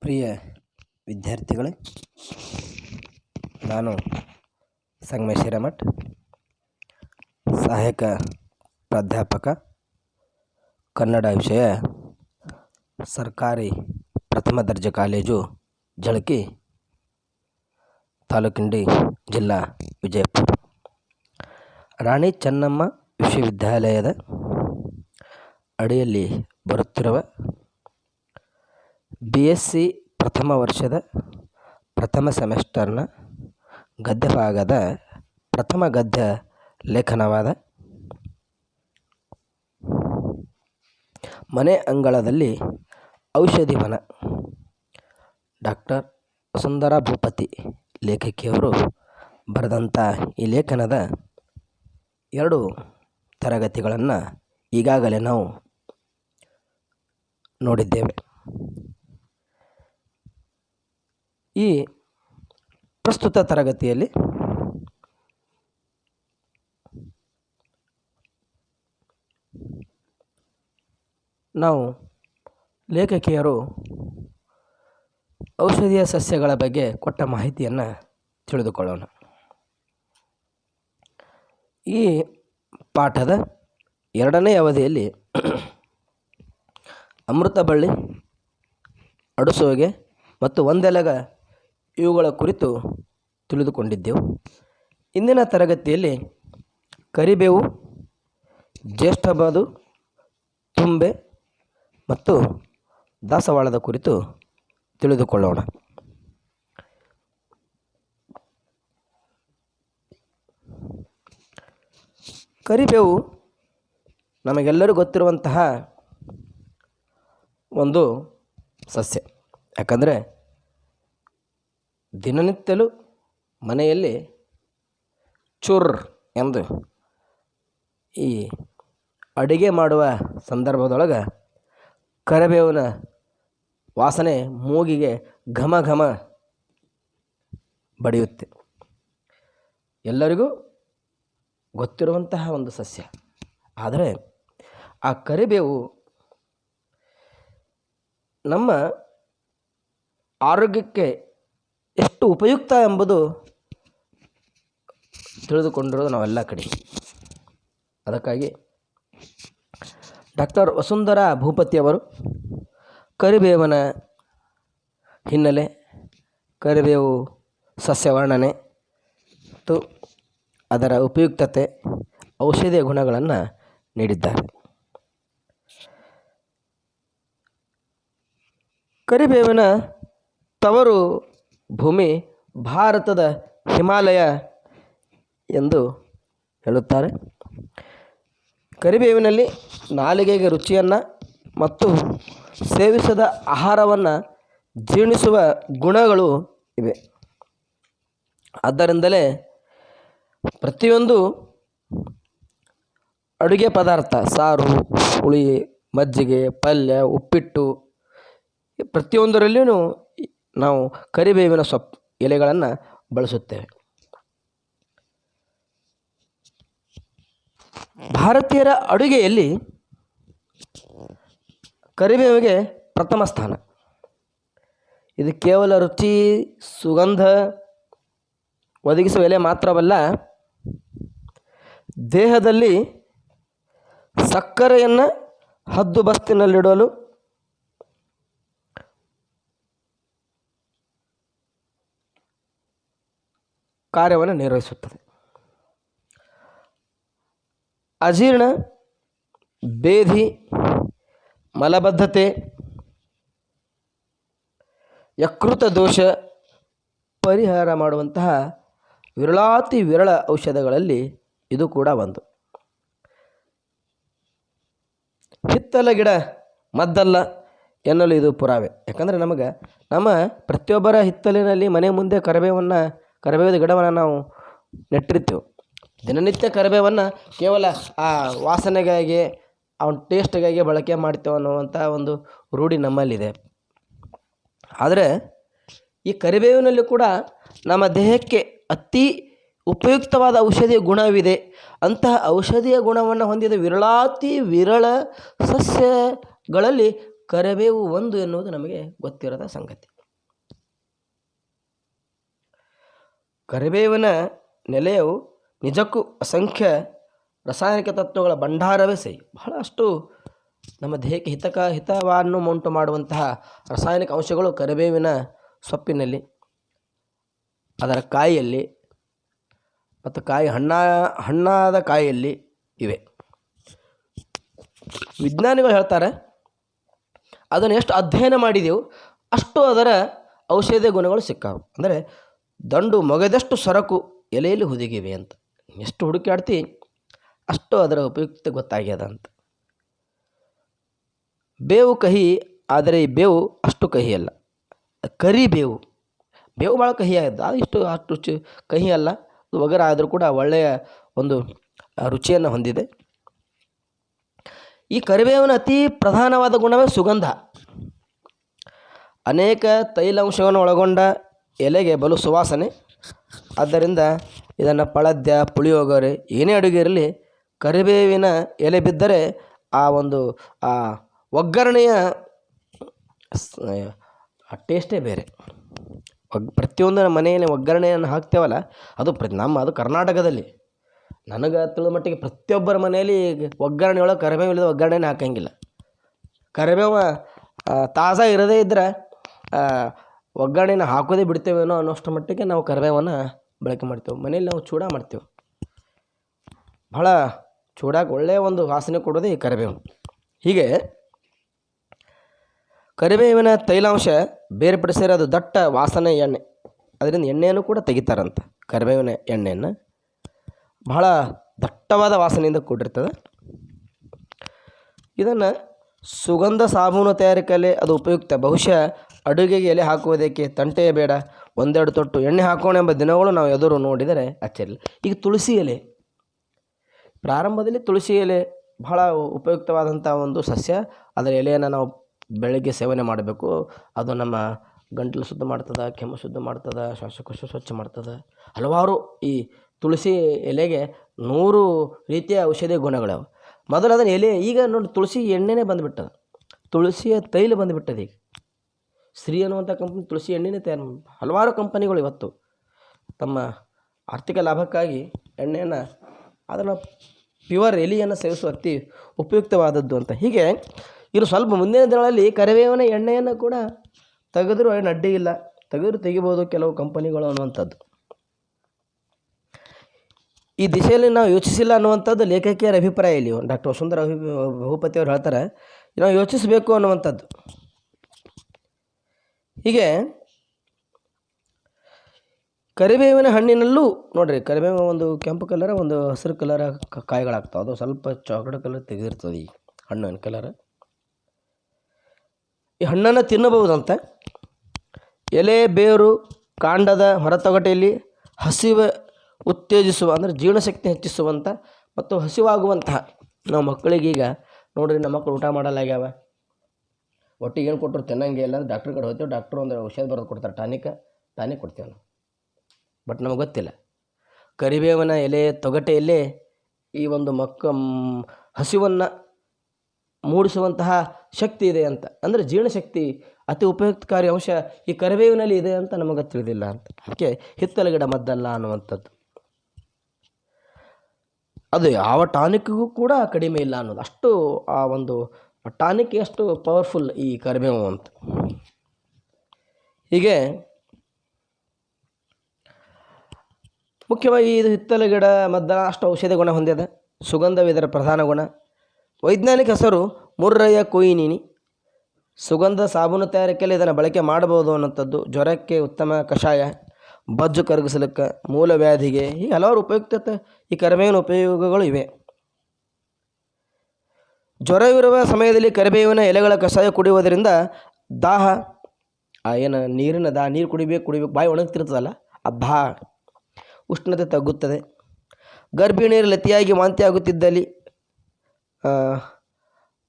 ಪ್ರಿಯ ವಿದ್ಯಾರ್ಥಿಗಳೇ, ನಾನು ಸಂಗಮೇಶ್ ಹಿರೇಮಠ್, ಸಹಾಯಕ ಪ್ರಾಧ್ಯಾಪಕ, ಕನ್ನಡ ವಿಷಯ, ಸರ್ಕಾರಿ ಪ್ರಥಮ ದರ್ಜೆ ಕಾಲೇಜು, ಜಳಕಿ, ತಾಲೂಕಿಂಡಿ, ಜಿಲ್ಲಾ ವಿಜಯಪುರ. ರಾಣಿ ಚೆನ್ನಮ್ಮ ವಿಶ್ವವಿದ್ಯಾಲಯದ ಅಡಿಯಲ್ಲಿ ಬರುತ್ತಿರುವ BSc ಪ್ರಥಮ ವರ್ಷದ ಪ್ರಥಮ ಸೆಮೆಸ್ಟರ್ನ ಗದ್ಯಭಾಗದ ಪ್ರಥಮ ಗದ್ಯ ಲೇಖನವಾದ ಮನೆ ಅಂಗಳದಲ್ಲಿ ಔಷಧಿ ವನ, ಡಾಕ್ಟರ್ ವಸುಂಧರಾ ಭೂಪತಿ ಲೇಖಕಿಯವರು ಬರೆದಂಥ ಈ ಲೇಖನದ 2 ತರಗತಿಗಳನ್ನು ಈಗಾಗಲೇ ನಾವು ನೋಡಿದ್ದೇವೆ. ಈ ಪ್ರಸ್ತುತ ತರಗತಿಯಲ್ಲಿ ನಾವು ಲೇಖಕಿಯರು ಔಷಧೀಯ ಸಸ್ಯಗಳ ಬಗ್ಗೆ ಕೊಟ್ಟ ಮಾಹಿತಿಯನ್ನು ತಿಳಿದುಕೊಳ್ಳೋಣ. ಈ ಪಾಠದ 2ನೇ ಅವಧಿಯಲ್ಲಿ ಅಮೃತಬಳ್ಳಿ, ಅಡುಸೋಗೆ ಮತ್ತು ಒಂದೆಲಗ ಇವುಗಳ ಕುರಿತು ತಿಳಿದುಕೊಂಡಿದ್ದೆವು. ಇಂದಿನ ತರಗತಿಯಲ್ಲಿ ಕರಿಬೇವು, ಜ್ಯೇಷ್ಠಬಾದು, ತುಂಬೆ ಮತ್ತು ದಾಸವಾಳದ ಕುರಿತು ತಿಳಿದುಕೊಳ್ಳೋಣ. ಕರಿಬೇವು ನಮಗೆಲ್ಲರೂ ಗೊತ್ತಿರುವಂತಹ ಒಂದು ಸಸ್ಯ. ಯಾಕಂದರೆ ದಿನನಿತ್ಯಲೂ ಮನೆಯಲ್ಲಿ ಚುರ್ ಎಂದು ಈ ಅಡಿಗೆ ಮಾಡುವ ಸಂದರ್ಭದೊಳಗೆ ಕರಿಬೇವಿನ ವಾಸನೆ ಮೂಗಿಗೆ ಘಮ ಘಮ ಬಡಿಯುತ್ತೆ. ಎಲ್ಲರಿಗೂ ಗೊತ್ತಿರುವಂತಹ ಒಂದು ಸಸ್ಯ. ಆದರೆ ಆ ಕರಿಬೇವು ನಮ್ಮ ಆರೋಗ್ಯಕ್ಕೆ ಎಷ್ಟು ಉಪಯುಕ್ತ ಎಂಬುದು ತಿಳಿದುಕೊಂಡಿರೋದು ನಾವೆಲ್ಲ ಕಡೆ. ಅದಕ್ಕಾಗಿ ಡಾಕ್ಟರ್ ವಸುಂಧರಾ ಭೂಪತಿಯವರು ಕರಿಬೇವಿನ ಹಿನ್ನೆಲೆ, ಕರಿಬೇವು ಸಸ್ಯ ವರ್ಣನೆ ಮತ್ತು ಅದರ ಉಪಯುಕ್ತತೆ, ಔಷಧೀಯ ಗುಣಗಳನ್ನು ನೀಡಿದ್ದಾರೆ. ಕರಿಬೇವಿನ ತವರು ಭೂಮಿ ಭಾರತದ ಹಿಮಾಲಯ ಎಂದು ಹೇಳುತ್ತಾರೆ. ಕರಿಬೇವಿನಲ್ಲಿ ನಾಲಿಗೆಗೆ ರುಚಿಯನ್ನು ಮತ್ತು ಸೇವಿಸಿದ ಆಹಾರವನ್ನು ಜೀರ್ಣಿಸುವ ಗುಣಗಳು ಇವೆ. ಆದ್ದರಿಂದಲೇ ಪ್ರತಿಯೊಂದು ಅಡುಗೆ ಪದಾರ್ಥ, ಸಾರು, ಹುಳಿ, ಮಜ್ಜಿಗೆ, ಪಲ್ಯ, ಉಪ್ಪಿಟ್ಟು, ಪ್ರತಿಯೊಂದರಲ್ಲಿಯೂ ನಾವು ಕರಿಬೇವಿನ ಎಲೆಗಳನ್ನು ಬಳಸುತ್ತೇವೆ. ಭಾರತೀಯರ ಅಡುಗೆಯಲ್ಲಿ ಕರಿಬೇವಿಗೆ ಪ್ರಥಮ ಸ್ಥಾನ. ಇದು ಕೇವಲ ರುಚಿ, ಸುಗಂಧ ಒದಗಿಸುವ ಎಲೆ ಮಾತ್ರವಲ್ಲ, ದೇಹದಲ್ಲಿ ಸಕ್ಕರೆಯನ್ನು ಹದ್ದುಬಸ್ತಿನಲ್ಲಿಡಲು, ಕಾರ್ಯವನ್ನು ನಿರ್ವಹಿಸುತ್ತದೆ. ಅಜೀರ್ಣ, ಬೇಧಿ, ಮಲಬದ್ಧತೆ, ಯಕೃತ ದೋಷ ಪರಿಹಾರ ಮಾಡುವಂತಹ ವಿರಳಾತಿ ವಿರಳ ಔಷಧಗಳಲ್ಲಿ ಇದು ಕೂಡ ಒಂದು. ಹಿತ್ತಲ ಗಿಡ ಮದ್ದಲ್ಲ ಎನ್ನಲು ಇದು ಪುರಾವೆ. ಯಾಕಂದರೆ ನಮ್ಮ ಪ್ರತಿಯೊಬ್ಬರ ಹಿತ್ತಲಿನಲ್ಲಿ ಮನೆ ಮುಂದೆ ಕರಿಬೇವಿನ ಗಿಡವನ್ನು ನಾವು ನೆಟ್ಟಿರ್ತೀವಿ. ದಿನನಿತ್ಯ ಕರಿಬೇವನ್ನು ಕೇವಲ ಆ ವಾಸನೆಗಾಗಿ, ಅವನ ಟೇಸ್ಟ್ಗಾಗಿ ಬಳಕೆ ಮಾಡ್ತೇವೆ ಅನ್ನುವಂಥ ಒಂದು ರೂಢಿ ನಮ್ಮಲ್ಲಿದೆ. ಆದರೆ ಈ ಕರಿಬೇವಿನಲ್ಲಿ ಕೂಡ ನಮ್ಮ ದೇಹಕ್ಕೆ ಅತಿ ಉಪಯುಕ್ತವಾದ ಔಷಧೀಯ ಗುಣವಿದೆ. ಅಂತಹ ಔಷಧೀಯ ಗುಣವನ್ನು ಹೊಂದಿದ ವಿರಳಾತಿ ವಿರಳ ಸಸ್ಯಗಳಲ್ಲಿ ಕರಿಬೇವು ಒಂದು ಎನ್ನುವುದು ನಮಗೆ ಗೊತ್ತಿರದ ಸಂಗತಿ. ಕರಿಬೇವಿನ ನೆಲೆಯು ನಿಜಕ್ಕೂ ಅಸಂಖ್ಯ ರಾಸಾಯನಿಕ ತತ್ವಗಳ ಭಂಡಾರವೇ ಸೈ. ಬಹಳಷ್ಟು ನಮ್ಮ ದೇಹಕ್ಕೆ ಹಿತವನ್ನು ಉಂಟು ಮಾಡುವಂತಹ ರಾಸಾಯನಿಕ ಅಂಶಗಳು ಕರಿಬೇವಿನ ಸೊಪ್ಪಿನಲ್ಲಿ, ಅದರ ಕಾಯಿಯಲ್ಲಿ ಮತ್ತು ಹಣ್ಣಾದ ಕಾಯಿಯಲ್ಲಿ ಇವೆ. ವಿಜ್ಞಾನಿಗಳು ಹೇಳ್ತಾರೆ, ಅದನ್ನು ಎಷ್ಟು ಅಧ್ಯಯನ ಮಾಡಿದೆವು ಅಷ್ಟು ಅದರ ಔಷಧೀಯ ಗುಣಗಳು ಸಿಕ್ಕಾವು. ಅಂದರೆ ದಂಡು ಮೊಗೆದಷ್ಟು ಸರಕು ಎಲೆಯಲ್ಲಿ ಹುದುಗಿವೆ ಅಂತ. ಎಷ್ಟು ಹುಡುಕಾಡ್ತಿ ಅಷ್ಟು ಅದರ ಉಪಯುಕ್ತ ಗೊತ್ತಾಗ್ಯದ ಅಂತ. ಬೇವು ಕಹಿ, ಆದರೆ ಈ ಬೇವು ಅಷ್ಟು ಕಹಿ ಅಲ್ಲ. ಕರಿಬೇವು ಭಾಳ ಕಹಿ ಆಗಿದೆ, ಅದು ಅಷ್ಟು ಕಹಿ ಅಲ್ಲ. ಒಗರ ಆದರೂ ಕೂಡ ಒಳ್ಳೆಯ ಒಂದು ರುಚಿಯನ್ನು ಹೊಂದಿದೆ. ಈ ಕರಿಬೇವಿನ ಅತಿ ಪ್ರಧಾನವಾದ ಗುಣವೇ ಸುಗಂಧ. ಅನೇಕ ತೈಲಾಂಶವನ್ನು ಒಳಗೊಂಡ ಎಲೆಗೆ ಬಲು ಸುವಾಸನೆ. ಆದ್ದರಿಂದ ಇದನ್ನು ಪಳದ್ಯ, ಪುಳಿಯೋಗರೆ, ಏನೇ ಅಡುಗೆ ಇರಲಿ ಕರಿಬೇವಿನ ಎಲೆ ಬಿದ್ದರೆ ಆ ಒಂದು ಒಗ್ಗರಣೆಯ ಟೇಸ್ಟೇ ಬೇರೆ. ಪ್ರತಿಯೊಂದು ಮನೆಯಲ್ಲಿ ಒಗ್ಗರಣೆಯನ್ನು ಹಾಕ್ತೇವಲ್ಲ, ಅದು ಕರ್ನಾಟಕದಲ್ಲಿ ನನಗೆ ತಿಳಿದ ಮಟ್ಟಿಗೆ ಪ್ರತಿಯೊಬ್ಬರ ಮನೆಯಲ್ಲಿ ಒಗ್ಗರಣೆ ಒಳಗೆ ಕರಿಬೇವು ಇಲ್ಲದ ಒಗ್ಗರಣೆನೇ ಹಾಕಂಗಿಲ್ಲ. ಕರಿಬೇವು ತಾಜಾ ಇರದೇ ಇದ್ದರೆ ಒಗ್ಗರಣೆನ ಹಾಕೋದೇ ಬಿಡ್ತೇವೇನೋ ಅನ್ನೋಷ್ಟರ ಮಟ್ಟಿಗೆ ನಾವು ಕರಿಬೇವನ್ನು ಬಳಕೆ ಮಾಡ್ತೇವೆ. ಮನೇಲಿ ನಾವು ಚೂಡ ಮಾಡ್ತೇವೆ, ಭಾಳ ಚೂಡಾಗಿ ಒಳ್ಳೆಯ ಒಂದು ವಾಸನೆ ಕೊಡೋದೇ ಈ ಕರಿಬೇವು. ಹೀಗೆ ಕರಿಬೇವಿನ ತೈಲಾಂಶ ಬೇರ್ಪಡಿಸಿದರೆ ಅದು ದಟ್ಟ ವಾಸನೆ ಎಣ್ಣೆ. ಅದರಿಂದ ಎಣ್ಣೆಯನ್ನು ಕೂಡ ತೆಗಿತಾರಂತ. ಕರಿಬೇವಿನ ಎಣ್ಣೆಯನ್ನು ಬಹಳ ದಟ್ಟವಾದ ವಾಸನೆಯಿಂದ ಕೂಡಿರ್ತದೆ. ಇದನ್ನು ಸುಗಂಧ ಸಾಬೂನು ತಯಾರಿಕೆಯಲ್ಲಿ ಅದು ಉಪಯುಕ್ತ. ಬಹುಶಃ ಅಡುಗೆಗೆ ಎಲೆ ಹಾಕುವುದಕ್ಕೆ ತಂಟೆಯೇ ಬೇಡ, ಒಂದೆರಡು ತೊಟ್ಟು ಎಣ್ಣೆ ಹಾಕೋಣ ಎಂಬ ದಿನಗಳು ನಾವು ಎದುರು ನೋಡಿದರೆ ಅಚ್ಚರಿ. ಈಗ ತುಳಸಿ ಎಲೆ, ಪ್ರಾರಂಭದಲ್ಲಿ ತುಳಸಿ ಎಲೆ ಬಹಳ ಉಪಯುಕ್ತವಾದಂಥ ಒಂದು ಸಸ್ಯ. ಅದರ ಎಲೆಯನ್ನು ನಾವು ಬೆಳಗ್ಗೆ ಸೇವನೆ ಮಾಡಬೇಕು. ಅದು ನಮ್ಮ ಗಂಟಲು ಶುದ್ಧ ಮಾಡ್ತದೆ, ಕೆಮ್ಮು ಶುದ್ಧ ಮಾಡ್ತದೆ, ಶ್ವಾಸಕೋಶ ಸ್ವಚ್ಛ ಮಾಡ್ತದೆ. ಹಲವಾರು ಈ ತುಳಸಿ ಎಲೆಗೆ 100 ರೀತಿಯ ಔಷಧೀಯ ಗುಣಗಳವೆ. ಮೊದಲು ಅದನ್ನು ಎಲೆ, ಈಗ ನೋಡಿ ತುಳಸಿ ಎಣ್ಣೆನೇ ಬಂದುಬಿಟ್ಟದ, ತುಳಸಿಯ ತೈಲ ಬಂದುಬಿಟ್ಟದೆ. ಈಗ ಶ್ರೀ ಅನ್ನುವಂಥ ಕಂಪ್ನಿ ತುಳಸಿ ಎಣ್ಣೆನೇ ತಯಾರು. ಹಲವಾರು ಕಂಪನಿಗಳು ಇವತ್ತು ತಮ್ಮ ಆರ್ಥಿಕ ಲಾಭಕ್ಕಾಗಿ ಎಣ್ಣೆಯನ್ನು, ಅದನ್ನು ಪ್ಯೂರ್ ಎಲೆಯನ್ನು ಸೇವಿಸುವ ಅತಿ ಉಪಯುಕ್ತವಾದದ್ದು ಅಂತ. ಹೀಗೆ ಇನ್ನು ಸ್ವಲ್ಪ ಮುಂದಿನ ದಿನಗಳಲ್ಲಿ ಕರಿಬೇವಿನ ಎಣ್ಣೆಯನ್ನು ಕೂಡ ತೆಗೆದರೂ ಏನು ಅಡ್ಡಿ ಇಲ್ಲ, ತೆಗಿಬೋದು ಕೆಲವು ಕಂಪನಿಗಳು ಅನ್ನುವಂಥದ್ದು. ಈ ದಿಶೆಯಲ್ಲಿ ನಾವು ಯೋಚಿಸಿಲ್ಲ ಅನ್ನುವಂಥದ್ದು ಲೇಖಕಿಯರ ಅಭಿಪ್ರಾಯ. ಇಲ್ಲಿ ಡಾಕ್ಟರ್ ವಸುಂಧರಾ ಭೂಪತಿ ಅವರು ಹೇಳ್ತಾರೆ, ನಾವು ಯೋಚಿಸಬೇಕು ಅನ್ನುವಂಥದ್ದು. ಹೀಗೆ ಕರಿಬೇವಿನ ಹಣ್ಣಿನಲ್ಲೂ ನೋಡಿರಿ, ಕರಿಬೇವು ಒಂದು ಕೆಂಪು ಕಲರ, ಒಂದು ಹಸಿರು ಕಲರ ಕಾಯಿಗಳಾಗ್ತಾವೆ. ಅದು ಸ್ವಲ್ಪ ಚಾಕ್ಲೇಟ್ ಕಲರ್ ತೆಗೆದಿರ್ತದೆ ಈ ಹಣ್ಣಿನ ಕಲರ್. ಈ ಹಣ್ಣನ್ನು ತಿನ್ನಬಹುದಂತೆ. ಎಲೆ, ಬೇರು, ಕಾಂಡದ ಹೊರತೊಗಟೆಯಲ್ಲಿ ಹಸಿವು ಉತ್ತೇಜಿಸುವ, ಅಂದರೆ ಜೀರ್ಣಶಕ್ತಿ ಹೆಚ್ಚಿಸುವಂಥ ಮತ್ತು ಹಸಿವಾಗುವಂತಹ ನಾವು ಮಕ್ಕಳಿಗೀಗ ನೋಡಿರಿ, ನಮ್ಮ ಮಕ್ಕಳು ಊಟ ಮಾಡಲಾಗ್ಯಾವ, ಒಟ್ಟಿಗೆ ಏನು ಕೊಟ್ಟರು ತಿನ್ನಂಗೆ ಇಲ್ಲ. ಡಾಕ್ಟ್ರ್ ಕಡೆ ಹೋಗ್ತೇವೆ, ಡಾಕ್ಟ್ರು ಒಂದು ಔಷಧ ಬರೆದು ಕೊಡ್ತಾರೆ, ಟಾನಿಕ್ ಕೊಡ್ತೇವೆ ನಾವು. ಬಟ್ ನಮಗೆ ಗೊತ್ತಿಲ್ಲ ಕರಿಬೇವಿನ ಎಲೆ ತೊಗಟೆಯಲ್ಲೇ ಈ ಒಂದು ಹಸಿವನ್ನು ಮೂಡಿಸುವಂತಹ ಶಕ್ತಿ ಇದೆ ಅಂತ. ಅಂದರೆ ಜೀರ್ಣಶಕ್ತಿ ಅತಿ ಉಪಯುಕ್ತಕಾರಿ ಅಂಶ ಈ ಕರಿಬೇವಿನಲ್ಲಿ ಇದೆ ಅಂತ ನಮಗೆ ತಿಳಿದಿಲ್ಲ ಅಂತ. ಅದಕ್ಕೆ ಹಿತ್ತಲ ಗಿಡ ಮದ್ದಲ್ಲ ಅನ್ನುವಂಥದ್ದು. ಅದು ಯಾವ ಟಾನಿಕ್ಗೂ ಕೂಡ ಕಡಿಮೆ ಇಲ್ಲ ಅನ್ನೋದು, ಅಷ್ಟು ಆ ಒಂದು ಟಾನಿಕ್ ಅಷ್ಟು ಪವರ್ಫುಲ್ ಈ ಕರಿಬೇವು ಅಂತ. ಹೀಗೆ ಮುಖ್ಯವಾಗಿ ಇದು ಹಿತ್ತಲ ಗಿಡ ಮದ್ದಲ ಅಷ್ಟು ಔಷಧಿ ಗುಣ ಹೊಂದಿದೆ. ಸುಗಂಧವಿದರ ಪ್ರಧಾನ ಗುಣ. ವೈಜ್ಞಾನಿಕ ಹೆಸರು ಮುರ್ರಯ್ಯ ಕೊಯಿನಿನಿ. ಸುಗಂಧ ಸಾಬೂನು ತಯಾರಿಕೆಯಲ್ಲಿ ಇದನ್ನು ಬಳಕೆ ಮಾಡಬಹುದು ಅನ್ನೋಂಥದ್ದು. ಜ್ವರಕ್ಕೆ ಉತ್ತಮ ಕಷಾಯ, ಬಜ್ಜು ಕರಗಿಸಲಿಕ್ಕೆ, ಮೂಲವ್ಯಾಧಿಗೆ, ಹೀಗೆ ಹಲವಾರು ಉಪಯುಕ್ತತೆ ಈ ಕರಿಬೇವಿನ ಉಪಯೋಗಗಳು ಇವೆ. ಜ್ವರವಿರುವ ಸಮಯದಲ್ಲಿ ಕರಿಬೇವಿನ ಎಲೆಗಳ ಕಷಾಯ ಕುಡಿಯುವುದರಿಂದ ದಾಹ, ನೀರು ಕುಡಿಬೇಕು, ಬಾಯಿ ಒಣಗ್ತಿರ್ತದಲ್ಲ, ಆ ದಾಹ, ಉಷ್ಣತೆ ತಗ್ಗುತ್ತದೆ. ಗರ್ಭಿಣಿಯರಲ್ಲಿ ಅತಿಯಾಗಿ ವಾಂತಿ ಆಗುತ್ತಿದ್ದಲ್ಲಿ,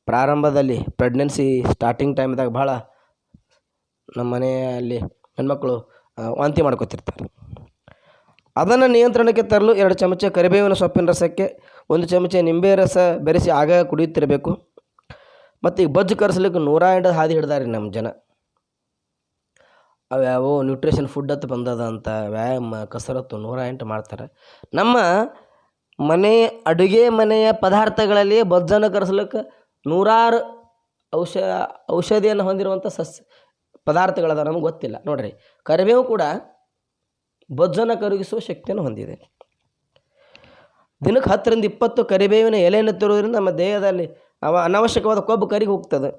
ಪ್ರಾರಂಭದಲ್ಲಿ ಪ್ರೆಗ್ನೆನ್ಸಿ ಸ್ಟಾರ್ಟಿಂಗ್ ಟೈಮ್ದಾಗ ಭಾಳ ನಮ್ಮ ಮನೆಯಲ್ಲಿ ಹೆಣ್ಮಕ್ಳು ವಾಂತಿ ಮಾಡ್ಕೊತಿರ್ತಾರೆ. ಅದನ್ನು ನಿಯಂತ್ರಣಕ್ಕೆ ತರಲು 2 ಚಮಚ ಕರಿಬೇವಿನ ಸೊಪ್ಪಿನ ರಸಕ್ಕೆ 1 ಚಮಚ ನಿಂಬೆ ರಸ ಬೆರೆಸಿ ಆಗಾಗ ಕುಡಿಯುತ್ತಿರಬೇಕು. ಮತ್ತು ಈಗ ಬಜ್ಜು ಕರೆಸ್ಲಿಕ್ಕೆ 108 ಹಾದಿ ಹಿಡ್ದಾರೆ ನಮ್ಮ ಜನ. ಅವ್ಯಾವೋ ನ್ಯೂಟ್ರಿಷನ್ ಫುಡ್ ಅಂತ ಬಂದದ ಅಂತ ವ್ಯಾಯಾಮ ಕಸರತ್ತು 108 ಮಾಡ್ತಾರೆ. ನಮ್ಮ ಅಡುಗೆ ಮನೆಯ ಪದಾರ್ಥಗಳಲ್ಲಿ ಬಜ್ಜನ್ನು ಕರೆಸ್ಲಿಕ್ಕೆ ನೂರಾರು ಔಷಧಿಯನ್ನು ಹೊಂದಿರುವಂಥ ಪದಾರ್ಥಗಳದ ನಮಗೆ ಗೊತ್ತಿಲ್ಲ. ನೋಡ್ರಿ, ಕರಿಬೇವು ಕೂಡ ಬೊಜ್ಜನ್ನು ಕರಗಿಸುವ ಶಕ್ತಿಯನ್ನು ಹೊಂದಿದೆ. ದಿನಕ್ಕೆ 10ರಿಂದ 20 ಕರಿಬೇವಿನ ಎಲೆಯನ್ನು ತಿರುವುದರಿಂದ ನಮ್ಮ ದೇಹದಲ್ಲಿ ಅನಾವಶ್ಯಕವಾದ ಕೊಬ್ಬು ಕರಿಗೆ ಹೋಗ್ತದೆ.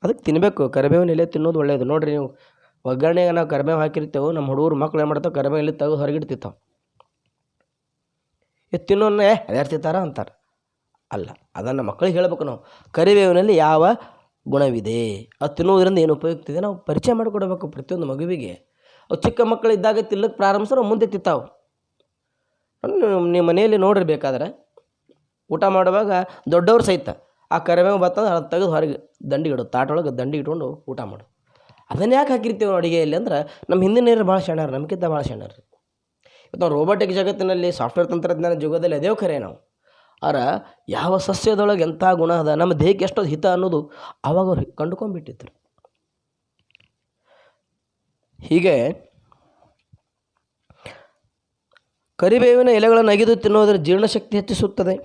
ಅದಕ್ಕೆ ತಿನ್ನಬೇಕು. ಕರಿಬೇವಿನ ಎಲೆ ತಿನ್ನೋದು ಒಳ್ಳೆಯದು. ನೋಡಿರಿ, ನೀವು ಒಗ್ಗರಣೆಗೆ ನಾವು ಕರಿಬೇವು ಹಾಕಿರ್ತೇವೆ, ನಮ್ಮ ಹುಡುಗರು ಮಕ್ಳು ಏನು ಮಾಡ್ತಾವೆ, ಕರಿಬೇವು ಎಲೆ ತೆಗೆದು ಹೊರಗಿಡ್ತಿರ್ತಾವೆ. ತಿನ್ನೋನ್ನ ಯಾರು ತಿಂತಾರ ಅಂತಾರೆ. ಅಲ್ಲ, ಅದನ್ನು ಮಕ್ಕಳಿಗೆ ಹೇಳಬೇಕು. ನಾವು ಕರಿಬೇವಿನಲ್ಲಿ ಯಾವ ಗುಣವಿದೆ, ಅದು ತಿನ್ನುವುದರಿಂದ ಏನು ಉಪಯುಕ್ತ ಇದೆ ನಾವು ಪರಿಚಯ ಮಾಡಿಕೊಡಬೇಕು ಪ್ರತಿಯೊಂದು ಮಗುವಿಗೆ. ಅವು ಚಿಕ್ಕ ಮಕ್ಕಳಿದ್ದಾಗ ತಿನ್ನಕ್ಕೆ ಪ್ರಾರಂಭಿಸಿದ್ರೆ ಮುಂದೆ ತಿಂತಾವೆ. ನಿಮ್ಮ ಮನೆಯಲ್ಲಿ ನೋಡಿರ್ಬೇಕಾದ್ರೆ ಊಟ ಮಾಡುವಾಗ ದೊಡ್ಡವ್ರು ಸಹಿತ ಆ ಕರಿಬೇವು ಬತ್ತಂದ್ರೆ ಅದು ತೆಗೆದು ಹೊರಗೆ ದಂಡಿಗೆ ಇಡೋದು, ತಾಟೊಳಗೆ ದಂಡಿಗೆ ಇಟ್ಕೊಂಡು ಊಟ ಮಾಡು. ಅದನ್ನು ಯಾಕೆ ಹಾಕಿರ್ತೀವಿ ನಾವು ಅಡುಗೆಯಲ್ಲಿ ಅಂದ್ರೆ ನಮ್ಮ ಹಿಂದಿನ ಭಾಳ ಶಾಣ್ಯಾರ, ನಮ್ಗಿಂತ ಭಾಳ ಶಾಣ್ಯಾರ. ಇವತ್ತು ನಾವು ರೋಬೋಟಿಕ್ ಜಗತ್ತಿನಲ್ಲಿ ಸಾಫ್ಟ್ವೇರ್ ತಂತ್ರಜ್ಞಾನ ಯುಗದಲ್ಲಿ ಅದೇ ಖರೆ ನಾವು. ಆದ್ರೆ ಯಾವ ಸಸ್ಯದೊಳಗೆ ಎಂಥ ಗುಣ ಅದ, ನಮ್ಮ ದೇಹಕ್ಕೆ ಎಷ್ಟೊಂದು ಹಿತ ಅನ್ನೋದು ಆವಾಗ ಅವ್ರು ಕಂಡುಕೊಂಡ್ಬಿಟ್ಟಿದ್ರು. ಹೀಗೆ ಕರಿಬೇವಿನ ಎಲೆಗಳನ್ನು ಅಗಿದು ತಿನ್ನುವುದರ ಜೀರ್ಣಶಕ್ತಿ ಹೆಚ್ಚಿಸುತ್ತದೆ,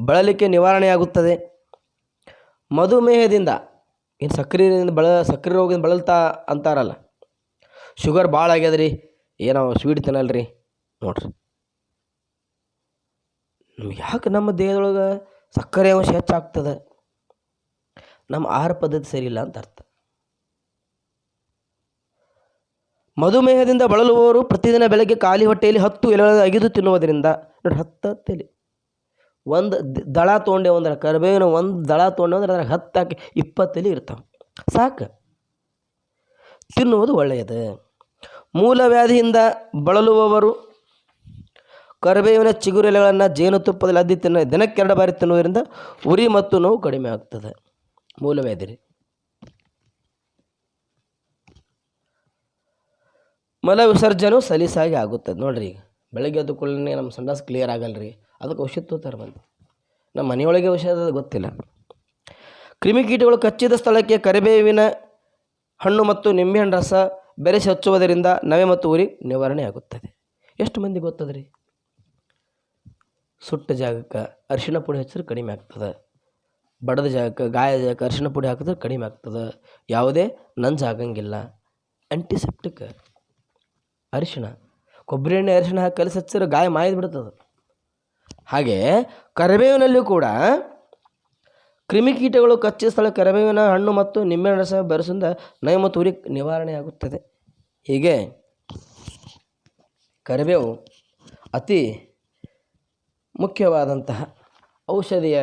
ಬಳಲಿಕೆ ನಿವಾರಣೆಯಾಗುತ್ತದೆ. ಮಧುಮೇಹದಿಂದ ಸಕ್ಕರೆ ರೋಗದಿಂದ ಬಳಲ್ತಾ ಅಂತಾರಲ್ಲ, ಶುಗರ್ ಭಾಳ ಆಗ್ಯದ್ರಿ, ಏನೋ ಸ್ವೀಟ್ ತಿನ್ನಲ್ರಿ. ನೋಡ್ರಿ, ನಮ್ಗೆ ಯಾಕೆ ನಮ್ಮ ದೇಹದೊಳಗೆ ಸಕ್ಕರೆ ಅಂಶ ಹೆಚ್ಚಾಗ್ತದೆ, ನಮ್ಮ ಆಹಾರ ಪದ್ಧತಿ ಸರಿಯಿಲ್ಲ ಅಂತ ಅರ್ಥ. ಮಧುಮೇಹದಿಂದ ಬಳಲುವವರು ಪ್ರತಿದಿನ ಬೆಳಗ್ಗೆ ಖಾಲಿ ಹೊಟ್ಟೆಯಲ್ಲಿ 10 ಎಲೆಗಳನ್ನು ಅಗಿದು ತಿನ್ನುವುದರಿಂದ, ನೋಡಿ 10 ಎಲೆ ಒಂದು ದಳ ತೊಗೊಂಡೇವು ಅಂದ್ರೆ, ಕರಿಬೇವಿನ ಒಂದು ದಳ ತೊಗೊಂಡೇವು ಅಂದ್ರೆ ಅದ್ರಾಗ 10 ಹಾಕಿ 20 ಎಲೆ ಇರ್ತಾವೆ, ಸಾಕು. ತಿನ್ನುವುದು ಒಳ್ಳೆಯದು. ಮೂಲವ್ಯಾಧಿಯಿಂದ ಬಳಲುವವರು ಕರಿಬೇವಿನ ಚಿಗುರು ಎಲೆಗಳನ್ನು ಜೇನುತುಪ್ಪದಲ್ಲಿ ಅದ್ದಿ ದಿನಕ್ಕೆ 2 ಬಾರಿ ತಿನ್ನುವುದರಿಂದ ಉರಿ ಮತ್ತು ನೋವು ಕಡಿಮೆ ಆಗ್ತದೆ. ಮೂಲವ್ಯಾಧಿ ರೀ. ಮಲ ವಿಸರ್ಜನೆಯು ಸಲೀಸಾಗಿ ಆಗುತ್ತದೆ. ನೋಡ್ರಿ, ಈಗ ಬೆಳಗ್ಗೆ ಎದ್ದು ಕೂಡಲೇ ನಮ್ಮ ಸಂಡಾಸ್ ಕ್ಲಿಯರ್ ಆಗಲ್ಲ ರೀ, ಅದಕ್ಕೆ ಔಷಧ ತೋತಾರೆ ಬಂದು. ನಮ್ಮ ಮನೆಯೊಳಗೆ ಔಷಧ ಗೊತ್ತಿಲ್ಲ. ಕ್ರಿಮಿಕೀಟಗಳು ಕಚ್ಚಿದ ಸ್ಥಳಕ್ಕೆ ಕರಿಬೇವಿನ ಹಣ್ಣು ಮತ್ತು ನಿಂಬೆಹಣ್ಣು ರಸ ಬೆರೆಸಿ ಹಚ್ಚುವುದರಿಂದ ನವೆ ಮತ್ತು ಉರಿ ನಿವಾರಣೆ ಆಗುತ್ತದೆ. ಎಷ್ಟು ಮಂದಿ ಗೊತ್ತದ ರೀ? ಸುಟ್ಟ ಜಾಗಕ್ಕೆ ಅರಿಶಿಣ ಪುಡಿ ಹಚ್ಚಿದ್ರೆ ಕಡಿಮೆ ಆಗ್ತದೆ, ಬಡದ ಜಾಗಕ್ಕೆ ಗಾಯದ ಜಾಗಕ್ಕೆ ಅರಿಶಿಣ ಪುಡಿ ಹಾಕಿದ್ರೆ ಕಡಿಮೆ ಆಗ್ತದೆ, ಯಾವುದೇ ನಂಜಾಗಂಗಿಲ್ಲ. ಆ್ಯಂಟಿಸೆಪ್ಟಿಕ್ ಅರಿಶಿಣ, ಕೊಬ್ಬರಿ ಎಣ್ಣೆ ಅರಿಶಿಣ ಹಾಕಿ ಕಲಸಿ ಹಚ್ಚಿದ್ರೆ ಗಾಯ ಮಾಯ್ದು ಬಿಡ್ತದೆ. ಹಾಗೆ ಕರಿಬೇವಿನಲ್ಲಿಯೂ ಕೂಡ ಕ್ರಿಮಿಕೀಟಗಳು ಕಚ್ಚಿದ ಸ್ಥಳ ಕರಿಬೇವಿನ ಹಣ್ಣು ಮತ್ತು ನಿಂಬೆಹಣ್ಣು ರಸ ಬೆರೆಸಿದ ನಯ ಮತ್ತು ಉರಿ ನಿವಾರಣೆ ಆಗುತ್ತದೆ. ಹೀಗೆ ಕರಿಬೇವು ಅತಿ ಮುಖ್ಯವಾದಂತಹ ಔಷಧಿಯ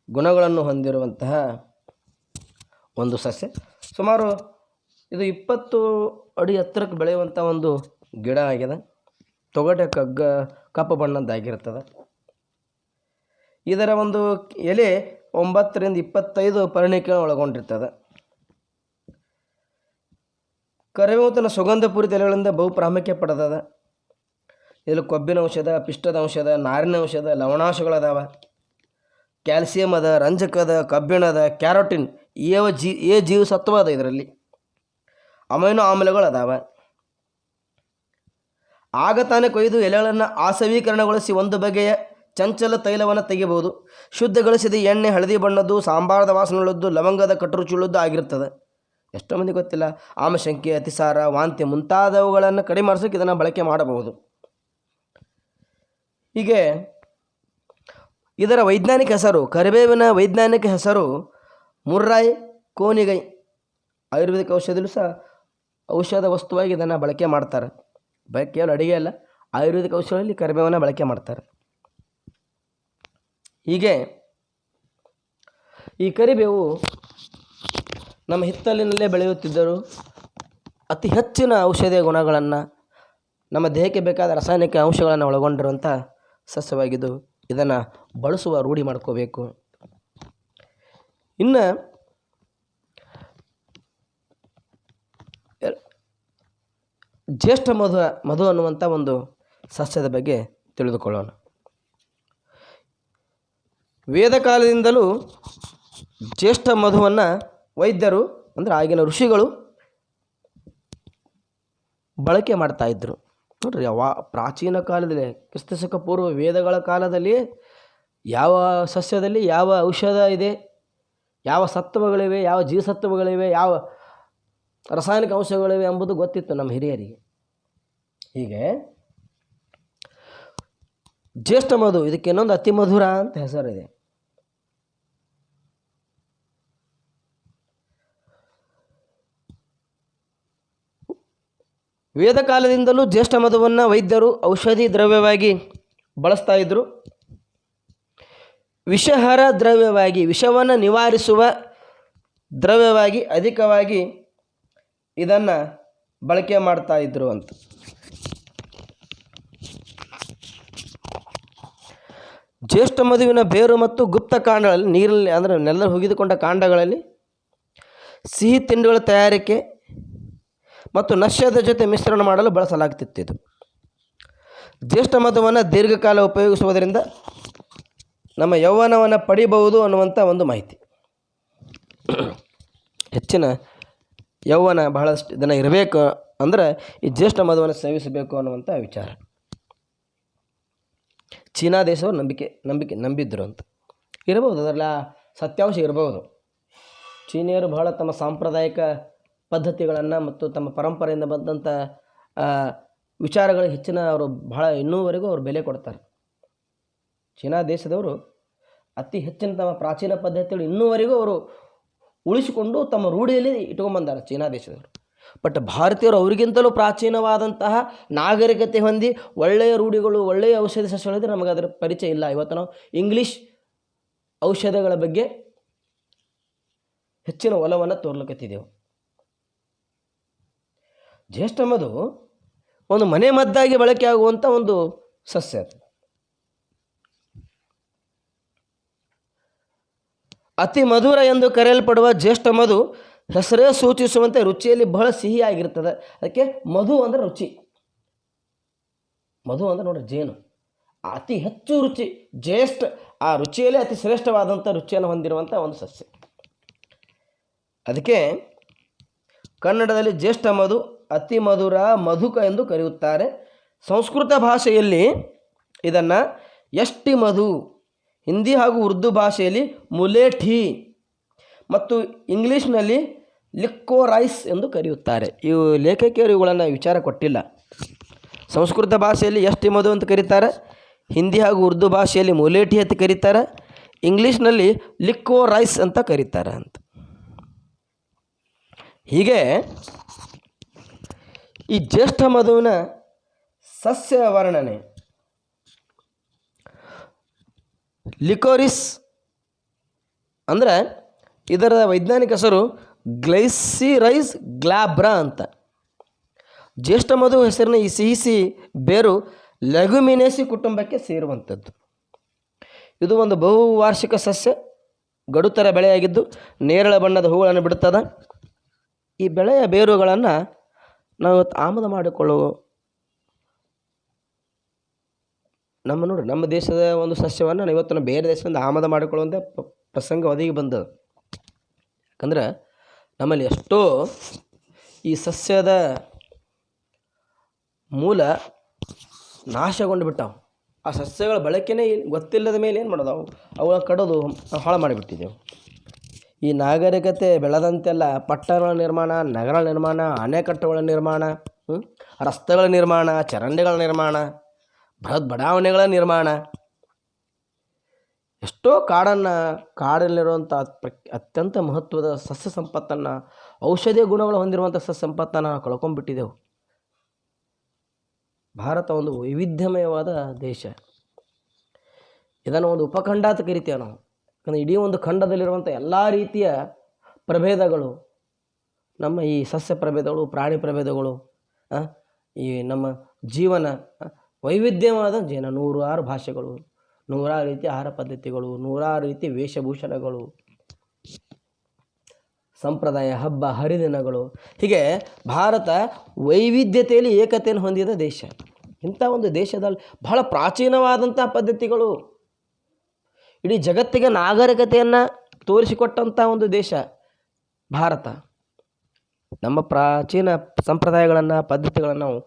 ಗುಣಗಳನ್ನು ಹೊಂದಿರುವಂತಹ ಒಂದು ಸಸ್ಯ. ಸುಮಾರು ಇದು 20 ಅಡಿ ಎತ್ತರಕ್ಕೆ ಬೆಳೆಯುವಂಥ ಒಂದು ಗಿಡ ಆಗಿದೆ. ತೊಗಟೆ ಕಪ್ಪು ಬಣ್ಣದ್ದಾಗಿರ್ತದೆ. ಇದರ ಒಂದು ಎಲೆ 9ರಿಂದ 25 ಪರ್ಣಿಕೆಗಳನ್ನು ಒಳಗೊಂಡಿರ್ತದೆ. ಕರಿಬೇವು ತನ್ನ ಸುಗಂಧಪೂರಿತ ಎಲೆಗಳಿಂದ ಬಹು ಪ್ರಾಮುಖ್ಯ ಪಡೆದದ. ಇದರಲ್ಲಿ ಕೊಬ್ಬಿನ ಔಷಧ, ಪಿಷ್ಟದ ಔಷಧ, ನಾರಿನ ಔಷಧ, ಲವಣಾಂಶಗಳದಾವ, ಕ್ಯಾಲ್ಸಿಯಂ ಅದ, ರಂಜಕದ, ಕಬ್ಬಿಣದ, ಕ್ಯಾರೋಟಿನ್, ಜೀವಸತ್ವ ಅದ. ಇದರಲ್ಲಿ ಅಮೈನೋ ಆಮ್ಲಗಳು ಅದಾವ. ಆಗ ತಾನೇ ಕೊಯ್ದು ಎಲೆಗಳನ್ನು ಆಸವೀಕರಣಗೊಳಿಸಿ ಒಂದು ಬಗೆಯ ಚಂಚಲ ತೈಲವನ್ನು ತೆಗೆಯಬಹುದು. ಶುದ್ಧಗೊಳಿಸಿದ ಎಣ್ಣೆ ಹಳದಿ ಬಣ್ಣದ್ದು, ಸಾಂಬಾರದ ವಾಸನೆಯುಳ್ಳದ್ದು, ಲವಂಗದ ಕಟುರುಚಿಯುಳ್ಳದ್ದು ಆಗಿರ್ತದೆ. ಎಷ್ಟೋ ಮಂದಿ ಗೊತ್ತಿಲ್ಲ. ಆಮಶಂಕೆ, ಅತಿಸಾರ, ವಾಂತಿ ಮುಂತಾದವುಗಳನ್ನು ಕಡಿಮೆ ಮಾಡಿಸೋಕೆ ಇದನ್ನು ಬಳಕೆ ಮಾಡಬಹುದು. ಹೀಗೆ ಇದರ ವೈಜ್ಞಾನಿಕ ಹೆಸರು, ಕರಿಬೇವಿನ ವೈಜ್ಞಾನಿಕ ಹೆಸರು ಮುರ್ರಾಯ್ ಕೋನಿಗೈ. ಆಯುರ್ವೇದಿಕ್ ಔಷಧಿಯಲ್ಲೂ ಸಹ ಔಷಧ ವಸ್ತುವಾಗಿ ಇದನ್ನು ಬಳಕೆ ಮಾಡ್ತಾರೆ. ಕೇವಲ ಅಡುಗೆ ಅಲ್ಲ, ಆಯುರ್ವೇದಿಕ್ ಔಷಧಿಯಲ್ಲಿ ಕರಿಬೇವನ್ನು ಬಳಕೆ ಮಾಡ್ತಾರೆ. ಹೀಗೆ ಈ ಕರಿಬೇವು ನಮ್ಮ ಹಿತ್ತಲಿನಲ್ಲೇ ಬೆಳೆಯುತ್ತಿದ್ದರೂ ಅತಿ ಹೆಚ್ಚಿನ ಔಷಧೀಯ ಗುಣಗಳನ್ನು, ನಮ್ಮ ದೇಹಕ್ಕೆ ಬೇಕಾದ ರಾಸಾಯನಿಕ ಅಂಶಗಳನ್ನು ಒಳಗೊಂಡಿರುವಂಥ ಸಸ್ಯವಾಗಿದ್ದು ಇದನ್ನು ಬಳಸುವ ರೂಢಿ ಮಾಡ್ಕೋಬೇಕು. ಇನ್ನು ಜ್ಯೇಷ್ಠ ಮಧು ಅನ್ನುವಂಥ ಒಂದು ಸಸ್ಯದ ಬಗ್ಗೆ ತಿಳಿದುಕೊಳ್ಳೋಣ. ವೇದ ಕಾಲದಿಂದಲೂ ಜ್ಯೇಷ್ಠ ಮಧುವನ್ನು ವೈದ್ಯರು ಅಂದರೆ ಆಗಿನ ಋಷಿಗಳು ಬಳಕೆ ಮಾಡ್ತಾಯಿದ್ರು. ನೋಡ್ರಿ, ಪ್ರಾಚೀನ ಕಾಲದಲ್ಲಿ ಕ್ರಿಸ್ತಶಕ ಪೂರ್ವ ವೇದಗಳ ಕಾಲದಲ್ಲಿ ಯಾವ ಸಸ್ಯದಲ್ಲಿ ಯಾವ ಔಷಧ ಇದೆ, ಯಾವ ಸತ್ವಗಳಿವೆ, ಯಾವ ಜೀವಸತ್ವಗಳಿವೆ, ಯಾವ ರಾಸಾಯನಿಕ ಅಂಶಗಳಿವೆ ಎಂಬುದು ಗೊತ್ತಿತ್ತು ನಮ್ಮ ಹಿರಿಯರಿಗೆ. ಹೀಗೆ ಜ್ಯೇಷ್ಠ ಮಧು, ಇದಕ್ಕೆ ಇನ್ನೊಂದು ಅತಿ ಮಧುರ ಅಂತ ಹೆಸರಿದೆ. ವೇದ ಕಾಲದಿಂದಲೂ ಜ್ಯೇಷ್ಠ ಮಧುವನ್ನು ವೈದ್ಯರು ಔಷಧಿ ದ್ರವ್ಯವಾಗಿ ಬಳಸ್ತಾ ಇದ್ದರು. ವಿಷಹರ ದ್ರವ್ಯವಾಗಿ, ವಿಷವನ್ನು ನಿವಾರಿಸುವ ದ್ರವ್ಯವಾಗಿ ಅಧಿಕವಾಗಿ ಇದನ್ನು ಬಳಕೆ ಮಾಡ್ತಾ ಇದ್ದರು ಅಂತ. ಜ್ಯೇಷ್ಠ ಮಧುವಿನ ಬೇರು ಮತ್ತು ಗುಪ್ತ ಕಾಂಡಗಳಲ್ಲಿ, ನೀರಲ್ಲಿ ಅಂದರೆ ನೆಲದಲ್ಲಿ ಹುಗಿದುಕೊಂಡ ಕಾಂಡಗಳಲ್ಲಿ ಸಿಹಿ ತಿಂಡಿಗಳ ತಯಾರಿಕೆ ಮತ್ತು ನಶ್ಯದ ಜೊತೆ ಮಿಶ್ರಣ ಮಾಡಲು ಬಳಸಲಾಗ್ತಿತ್ತು. ಜ್ಯೇಷ್ಠ ಮಧುವನ್ನು ದೀರ್ಘಕಾಲ ಉಪಯೋಗಿಸುವುದರಿಂದ ನಮ್ಮ ಯೌವನವನ್ನು ಪಡಿಬಹುದು ಅನ್ನುವಂಥ ಒಂದು ಮಾಹಿತಿ. ಹೆಚ್ಚಿನ ಯೌವನ ಬಹಳಷ್ಟು ದಿನ ಇರಬೇಕು ಅಂದರೆ ಈ ಜ್ಯೇಷ್ಠ ಮಧುವನ್ನು ಸೇವಿಸಬೇಕು ಅನ್ನುವಂಥ ವಿಚಾರ ಚೀನಾ ದೇಶವರು ನಂಬಿದ್ರು ಅಂತ ಇರಬಹುದು. ಅದರಲ್ಲಿ ಸತ್ಯಾಂಶ ಇರಬಹುದು. ಚೀನಿಯರು ಬಹಳ ತಮ್ಮ ಸಾಂಪ್ರದಾಯಿಕ ಪದ್ಧತಿಗಳನ್ನು ಮತ್ತು ತಮ್ಮ ಪರಂಪರೆಯಿಂದ ಬಂದಂಥ ವಿಚಾರಗಳಿಗೆ ಹೆಚ್ಚಿನ ಅವರು ಬಹಳ ಇನ್ನೂವರೆಗೂ ಅವರು ಬೆಲೆ ಕೊಡ್ತಾರೆ. ಚೀನಾ ದೇಶದವರು ಅತಿ ಹೆಚ್ಚಿನ ತಮ್ಮ ಪ್ರಾಚೀನ ಪದ್ಧತಿಗಳು ಇನ್ನೂವರೆಗೂ ಅವರು ಉಳಿಸಿಕೊಂಡು ತಮ್ಮ ರೂಢಿಯಲ್ಲಿ ಇಟ್ಕೊಂಡ್ಬಂದಾರೆ ಚೀನಾ ದೇಶದವರು. ಬಟ್ ಭಾರತೀಯರು ಅವರಿಗಿಂತಲೂ ಪ್ರಾಚೀನವಾದಂತಹ ನಾಗರಿಕತೆ ಹೊಂದಿ ಒಳ್ಳೆಯ ರೂಢಿಗಳು, ಒಳ್ಳೆಯ ಔಷಧಿ ಸಸ್ಯಗಳಿದ್ರೆ ನಮಗೆ ಅದರ ಪರಿಚಯ ಇಲ್ಲ. ಇವತ್ತು ನಾವು ಇಂಗ್ಲೀಷ್ ಔಷಧಗಳ ಬಗ್ಗೆ ಹೆಚ್ಚಿನ ಒಲವನ್ನು ತೋರ್ಲಿಕ್ಕತ್ತಿದ್ದೆವು. ಜ್ಯೇಷ್ಠ ಮಧು ಒಂದು ಮನೆ ಮದ್ದಾಗಿ ಬಳಕೆ ಆಗುವಂಥ ಒಂದು ಸಸ್ಯ. ಅತಿ ಮಧುರ ಎಂದು ಕರೆಯಲ್ಪಡುವ ಜ್ಯೇಷ್ಠ ಮಧು ಹೆಸರೇ ಸೂಚಿಸುವಂತೆ ರುಚಿಯಲ್ಲಿ ಬಹಳ ಸಿಹಿಯಾಗಿರ್ತದೆ. ಅದಕ್ಕೆ ಮಧು ಅಂದರೆ ರುಚಿ. ಮಧು ಅಂದರೆ ನೋಡ್ರಿ ಜೇನು, ಅತಿ ಹೆಚ್ಚು ರುಚಿ, ಜ್ಯೇಷ್ಠ ಆ ರುಚಿಯಲ್ಲಿ ಅತಿ ಶ್ರೇಷ್ಠವಾದಂಥ ರುಚಿಯನ್ನು ಹೊಂದಿರುವಂಥ ಒಂದು ಸಸ್ಯ. ಅದಕ್ಕೆ ಕನ್ನಡದಲ್ಲಿ ಜ್ಯೇಷ್ಠ ಮಧು, ಅತಿ ಮಧುರ, ಮಧುಕ ಎಂದು ಕರೆಯುತ್ತಾರೆ. ಸಂಸ್ಕೃತ ಭಾಷೆಯಲ್ಲಿ ಇದನ್ನು ಯಷ್ಟಿ ಮಧು, ಹಿಂದಿ ಹಾಗೂ ಉರ್ದು ಭಾಷೆಯಲ್ಲಿ ಮುಲೇಠಿ ಮತ್ತು ಇಂಗ್ಲೀಷ್ನಲ್ಲಿ ಲಿಕ್ಕೋರೈಸ್ ಎಂದು ಕರೆಯುತ್ತಾರೆ. ಇವು ಲೇಖಕಿಯರು ಇವುಗಳನ್ನು ವಿಚಾರ ಕೊಟ್ಟಿಲ್ಲ. ಸಂಸ್ಕೃತ ಭಾಷೆಯಲ್ಲಿ ಯಷ್ಟಿ ಮಧು ಅಂತ ಕರೀತಾರೆ, ಹಿಂದಿ ಹಾಗೂ ಉರ್ದು ಭಾಷೆಯಲ್ಲಿ ಮುಲೇಠಿ ಅಂತ ಕರೀತಾರೆ, ಇಂಗ್ಲೀಷ್ನಲ್ಲಿ ಲಿಕ್ಕೋರೈಸ್ ಅಂತ ಕರೀತಾರೆ ಅಂತ. ಹೀಗೆ ಈ ಜ್ಯೇಷ್ಠ ಮಧುವಿನ ಸಸ್ಯ ವರ್ಣನೆ, ಲಿಕೋರಿಸ್ ಅಂದರೆ ಇದರ ವೈಜ್ಞಾನಿಕ ಹೆಸರು ಗ್ಲೈಸಿರೈಸ್ ಗ್ಲಾಬ್ರಾ ಅಂತ. ಜ್ಯೇಷ್ಠ ಮಧು ಹೆಸರಿನ ಈ ಸಿಹಿಸಿ ಬೇರು ಲೆಗುಮಿನೇಸಿ ಕುಟುಂಬಕ್ಕೆ ಸೇರುವಂಥದ್ದು. ಇದು ಒಂದು ಬಹುವಾರ್ಷಿಕ ಸಸ್ಯ, ಗಡುತ್ತರ ಬೆಳೆಯಾಗಿದ್ದು ನೇರಳೆ ಬಣ್ಣದ ಹೂಗಳನ್ನು ಬಿಡುತ್ತದೆ. ಈ ಬೆಳೆಯ ಬೇರುಗಳನ್ನು ನಾವು ಇವತ್ತು ಆಮದು ಮಾಡಿಕೊಳ್ಳುವ ನಮ್ಮ ದೇಶದ ಒಂದು ಸಸ್ಯವನ್ನು ಇವತ್ತು ನಾವು ಬೇರೆ ದೇಶದಿಂದ ಆಮದು ಮಾಡಿಕೊಳ್ಳುವಂಥ ಪ್ರಸಂಗ ಒದಗಿ ಬಂದದ್ದು. ಯಾಕಂದ್ರೆ ನಮ್ಮಲ್ಲಿ ಎಷ್ಟೋ ಈ ಸಸ್ಯದ ಮೂಲ ನಾಶಗೊಂಡು ಬಿಟ್ಟಾವು. ಆ ಸಸ್ಯಗಳ ಬಳಕೆನೇ ಗೊತ್ತಿಲ್ಲದ ಮೇಲೆ ಏನು ಮಾಡೋದು, ಅವುಗಳ ಕಡೋದು ಹಾಳು ಮಾಡಿಬಿಟ್ಟಿದ್ದೆವು. ಈ ನಾಗರಿಕತೆ ಬೆಳೆದಂತೆಲ್ಲ ಪಟ್ಟಣಗಳ ನಿರ್ಮಾಣ, ನಗರಗಳ ನಿರ್ಮಾಣ, ಅಣೆಕಟ್ಟುಗಳ ನಿರ್ಮಾಣ, ರಸ್ತೆಗಳ ನಿರ್ಮಾಣ, ಚರಂಡಿಗಳ ನಿರ್ಮಾಣ, ಬೃಹತ್ ಬಡಾವಣೆಗಳ ನಿರ್ಮಾಣ, ಎಷ್ಟೋ ಕಾಡಲ್ಲಿರುವಂಥ ಅತ್ಯಂತ ಮಹತ್ವದ ಸಸ್ಯ ಸಂಪತ್ತನ್ನು, ಔಷಧೀಯ ಗುಣಗಳು ಹೊಂದಿರುವಂಥ ಸಸ್ಯ ಸಂಪತ್ತನ್ನು ಕಳ್ಕೊಂಡ್ಬಿಟ್ಟಿದ್ದೆವು. ಭಾರತ ಒಂದು ವೈವಿಧ್ಯಮಯವಾದ ದೇಶ. ಇದನ್ನು ಒಂದು ಉಪಖಂಡ ಅಂತ ಕರಿತೇವೆ ನಾವು. ಯಾಕಂದರೆ ಇಡೀ ಒಂದು ಖಂಡದಲ್ಲಿರುವಂಥ ಎಲ್ಲ ರೀತಿಯ ಪ್ರಭೇದಗಳು, ನಮ್ಮ ಈ ಸಸ್ಯ ಪ್ರಭೇದಗಳು, ಪ್ರಾಣಿ ಪ್ರಭೇದಗಳು, ಈ ನಮ್ಮ ಜೀವನ ವೈವಿಧ್ಯವಾದ ಜೀವನ, 106 ಭಾಷೆಗಳು, 106 ರೀತಿಯ ಆಹಾರ ಪದ್ಧತಿಗಳು, 106 ರೀತಿಯ ವೇಷಭೂಷಣಗಳು, ಸಂಪ್ರದಾಯ, ಹಬ್ಬ ಹರಿದಿನಗಳು, ಹೀಗೆ ಭಾರತ ವೈವಿಧ್ಯತೆಯಲ್ಲಿ ಏಕತೆಯನ್ನು ಹೊಂದಿದ ದೇಶ. ಇಂಥ ಒಂದು ದೇಶದಲ್ಲಿ ಬಹಳ ಪ್ರಾಚೀನವಾದಂಥ ಪದ್ಧತಿಗಳು, ಇಡೀ ಜಗತ್ತಿಗೆ ನಾಗರಿಕತೆಯನ್ನು ತೋರಿಸಿಕೊಟ್ಟಂಥ ಒಂದು ದೇಶ ಭಾರತ. ನಮ್ಮ ಪ್ರಾಚೀನ ಸಂಪ್ರದಾಯಗಳನ್ನು ಪದ್ಧತಿಗಳನ್ನು ನಾವು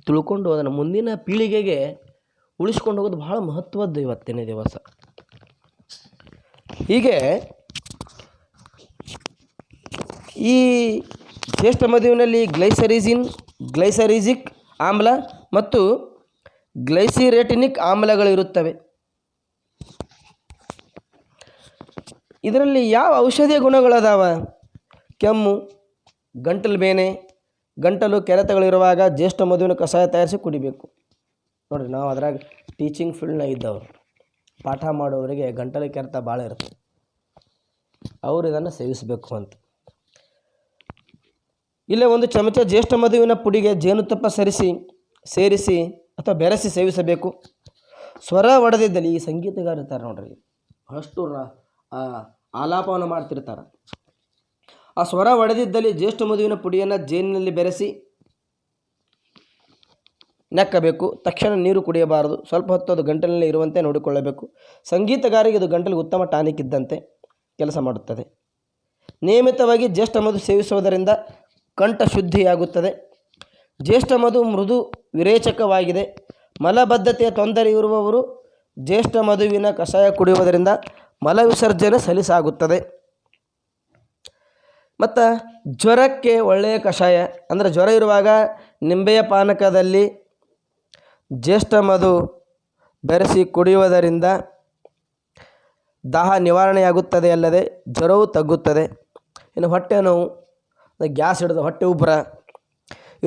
ತಿಳ್ಕೊಂಡು ಅದನ್ನು ಮುಂದಿನ ಪೀಳಿಗೆಗೆ ಉಳಿಸ್ಕೊಂಡು ಹೋಗೋದು ಬಹಳ ಮಹತ್ವದ್ದು ಇವತ್ತಿನ ದಿವಸ. ಹೀಗೆ ಈ ಜ್ಯೇಷ್ಠ ಮಧುವಿನಲ್ಲಿ ಗ್ಲೈಸರಿಜಿಕ್ ಆಮ್ಲ ಮತ್ತು ಗ್ಲೈಸಿರೇಟಿನಿಕ್ ಆಮ್ಲಗಳಿರುತ್ತವೆ. ಇದರಲ್ಲಿ ಯಾವ ಔಷಧೀಯ ಗುಣಗಳದಾವ? ಕೆಮ್ಮು, ಗಂಟಲು ಬೇನೆ, ಗಂಟಲು ಕೆರೆತಗಳಿರುವಾಗ ಜ್ಯೇಷ್ಠ ಮಧುವಿನ ಕಷಾಯ ತಯಾರಿಸಿ ಕುಡಿಬೇಕು. ನೋಡಿರಿ, ನಾವು ಅದ್ರಾಗ ಟೀಚಿಂಗ್ ಫೀಲ್ಡ್ನಾಗ ಇದ್ದವರು, ಪಾಠ ಮಾಡೋರಿಗೆ ಗಂಟಲು ಕೆರೆತ ಭಾಳ ಇರುತ್ತೆ, ಅವರು ಇದನ್ನು ಸೇವಿಸಬೇಕು ಅಂತ. ಇಲ್ಲೇ 1 ಚಮಚ ಜ್ಯೇಷ್ಠ ಮಧುವಿನ ಪುಡಿಗೆ ಜೇನುತುಪ್ಪ ಸೇರಿಸಿ ಅಥವಾ ಬೆರೆಸಿ ಸೇವಿಸಬೇಕು. ಸ್ವರ ಒಡೆದಿದ್ದಲ್ಲಿ ಈ ಸಂಗೀತಗಾರ ಇರ್ತಾರೆ ನೋಡ್ರಿ, ಅಷ್ಟು ಆಲಾಪವನ್ನು ಮಾಡ್ತಿರ್ತಾರೆ. ಆ ಸ್ವರ ಒಡೆದಿದ್ದಲ್ಲಿ ಜ್ಯೇಷ್ಠ ಮಧುವಿನ ಪುಡಿಯನ್ನು ಜೇನಿನಲ್ಲಿ ಬೆರೆಸಿ ನೆಕ್ಕಬೇಕು. ತಕ್ಷಣ ನೀರು ಕುಡಿಯಬಾರದು. ಸ್ವಲ್ಪ ಹೊತ್ತು ಅದು ಗಂಟಲಿನಲ್ಲಿ ಇರುವಂತೆ ನೋಡಿಕೊಳ್ಳಬೇಕು. ಸಂಗೀತಗಾರಿಗೆ ಇದು ಗಂಟಲಿಗೆ ಉತ್ತಮ ಟಾನಿಕ್ ಇದ್ದಂತೆ ಕೆಲಸ ಮಾಡುತ್ತದೆ. ನಿಯಮಿತವಾಗಿ ಜ್ಯೇಷ್ಠ ಮಧು ಸೇವಿಸುವುದರಿಂದ ಕಂಠ ಶುದ್ಧಿಯಾಗುತ್ತದೆ. ಜ್ಯೇಷ್ಠ ಮಧು ಮೃದು ವಿರೇಚಕವಾಗಿದೆ. ಮಲಬದ್ಧತೆಯ ತೊಂದರೆ ಇರುವವರು ಜ್ಯೇಷ್ಠ ಮಧುವಿನ ಕಷಾಯ ಕುಡಿಯುವುದರಿಂದ ಮಲವಿಸರ್ಜನೆ ಸಲೀಸಾಗುತ್ತದೆ. ಮತ್ತು ಜ್ವರಕ್ಕೆ ಒಳ್ಳೆಯ ಕಷಾಯ ಅಂದರೆ ಜ್ವರ ಇರುವಾಗ ನಿಂಬೆಯ ಪಾನಕದಲ್ಲಿ ಜ್ಯೇಷ್ಠ ಮಧು ಬೆರೆಸಿ ಕುಡಿಯುವುದರಿಂದ ದಾಹ ನಿವಾರಣೆಯಾಗುತ್ತದೆ, ಅಲ್ಲದೆ ಜ್ವರವು ತಗ್ಗುತ್ತದೆ. ಇನ್ನು ಹೊಟ್ಟೆ ನೋವು, ಗ್ಯಾಸ್ ಹಿಡಿದು ಹೊಟ್ಟೆ ಉಬ್ಬರ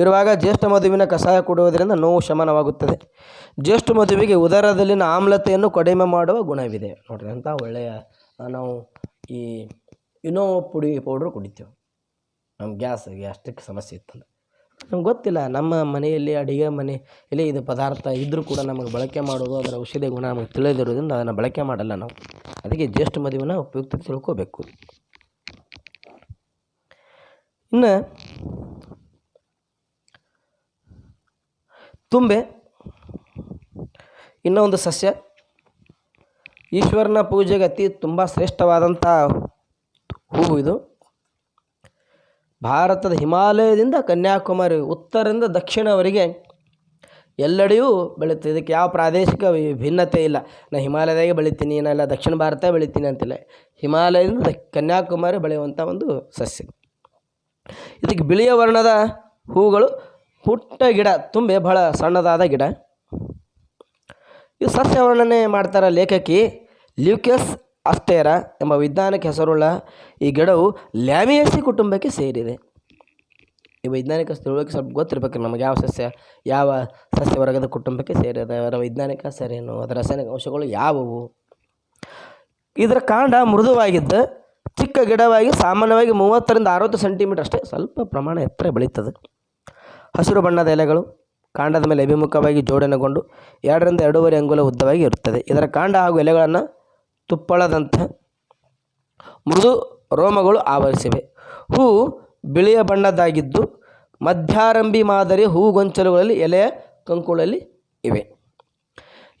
ಇರುವಾಗ ಜ್ಯೇಷ್ಠ ಮಧುವಿನ ಕಷಾಯ ಕುಡಿಯುವುದರಿಂದ ನೋವು ಶಮನವಾಗುತ್ತದೆ. ಜ್ಯೇಷ್ಠ ಮಧುವಿಗೆ ಉದರದಲ್ಲಿನ ಆಮ್ಲತೆಯನ್ನು ಕಡಿಮೆ ಮಾಡುವ ಗುಣವಿದೆ. ನೋಡ್ರಿ, ಅಂತ ಒಳ್ಳೆಯ ನಾವು ಈ ಇನೋ ಪೌಡ್ರು ಕುಡಿತೇವೆ. ನಮ್ಮ ಗ್ಯಾಸ್ಟ್ರಿಕ್ ಸಮಸ್ಯೆ ಇತ್ತಂದ್ರೆ ನಮ್ಗೆ ಗೊತ್ತಿಲ್ಲ, ನಮ್ಮ ಮನೆಯಲ್ಲಿ ಅಡುಗೆ ಮನೆಯಲ್ಲಿ ಇದು ಪದಾರ್ಥ ಇದ್ದರೂ ಕೂಡ ನಮಗೆ ಬಳಕೆ ಮಾಡೋದು, ಅದರ ಔಷಧಿ ಗುಣ ನಮಗೆ ತಿಳಿದಿರೋದ್ರಿಂದ ಅದನ್ನು ಬಳಕೆ ಮಾಡಲ್ಲ ನಾವು. ಅದಕ್ಕೆ ಜ್ಯೇಷ್ಠ ಮಧುವಿನ ಉಪಯುಕ್ತತೆ ತಿಳ್ಕೋಬೇಕು. ಇನ್ನು ತುಂಬೆ ಇನ್ನೂ ಒಂದು ಸಸ್ಯ. ಈಶ್ವರನ ಪೂಜೆಗೆ ತುಂಬ ಶ್ರೇಷ್ಠವಾದಂಥ ಹೂವು ಇದು. ಭಾರತದ ಹಿಮಾಲಯದಿಂದ ಕನ್ಯಾಕುಮಾರಿ ಉತ್ತರದಿಂದ ದಕ್ಷಿಣವರೆಗೆ ಎಲ್ಲೆಡೆಯೂ ಬೆಳೀತದೆ. ಇದಕ್ಕೆ ಯಾವ ಪ್ರಾದೇಶಿಕ ಭಿನ್ನತೆ ಇಲ್ಲ. ನಾನು ಹಿಮಾಲಯದಾಗೆ ಬೆಳಿತೀನಿ, ನಾನೆಲ್ಲ ದಕ್ಷಿಣ ಭಾರತ ಬೆಳಿತೀನಿ ಅಂತಿಲ್ಲ. ಹಿಮಾಲಯದಿಂದ ಕನ್ಯಾಕುಮಾರಿ ಬೆಳೆಯುವಂಥ ಒಂದು ಸಸ್ಯ. ಇದಕ್ಕೆ ಬಿಳಿಯ ವರ್ಣದ ಹೂಗಳು, ಪುಟ್ಟ ಗಿಡ, ತುಂಬೆ ಬಹಳ ಸಣ್ಣದಾದ ಗಿಡ. ಇದು ಸಸ್ಯ ವರ್ಣನೆ ಮಾಡ್ತಾರೆ ಲೇಖಕಿ ಲ್ಯೂಕಸ್ ಅಸ್ಟೇರಾ ಎಂಬ ವೈಜ್ಞಾನಿಕ ಹೆಸರುಳ್ಳ ಈ ಗಿಡವು ಲ್ಯಾಮಿಯೇಸಿ ಕುಟುಂಬಕ್ಕೆ ಸೇರಿದೆ. ಈ ವೈಜ್ಞಾನಿಕ ತಿಳುವಳಿಕೆ ಸ್ವಲ್ಪ ಗೊತ್ತಿರಬೇಕು ನಮಗೆ, ಯಾವ ಸಸ್ಯ ವರ್ಗದ ಕುಟುಂಬಕ್ಕೆ ಸೇರಿದೆ, ಅದರ ವೈಜ್ಞಾನಿಕ ಹೆಸರೇನು, ಅದರ ರಾಸಾಯನಿಕ ಅಂಶಗಳು ಯಾವುವು. ಇದರ ಕಾಂಡ ಮೃದುವಾಗಿದ್ದು ಚಿಕ್ಕ ಗಿಡವಾಗಿ ಸಾಮಾನ್ಯವಾಗಿ 30 ರಿಂದ 60 ಸೆಂಟಿಮೀಟರ್ ಅಷ್ಟೇ, ಸ್ವಲ್ಪ ಪ್ರಮಾಣ ಎತ್ತರ ಬೆಳೀತದೆ. ಹಸಿರು ಬಣ್ಣದ ಎಲೆಗಳು ಕಾಂಡದ ಮೇಲೆ ಅಭಿಮುಖವಾಗಿ ಜೋಡಣೆಗೊಂಡು 2 ರಿಂದ 2.5 ಅಂಗುಲ ಉದ್ದವಾಗಿ ಇರುತ್ತದೆ. ಇದರ ಕಾಂಡ ಹಾಗೂ ಎಲೆಗಳನ್ನು ತುಪ್ಪಳದಂಥ ಮೃದು ರೋಮಗಳು ಆವರಿಸಿವೆ. ಹೂ ಬಿಳಿಯ ಬಣ್ಣದ್ದಾಗಿದ್ದು ಮಧ್ಯಾರಂಭಿ ಮಾದರಿ ಹೂಗೊಂಚಲುಗಳಲ್ಲಿ ಎಲೆಯ ಕಂಕುಳಲ್ಲಿ ಇವೆ.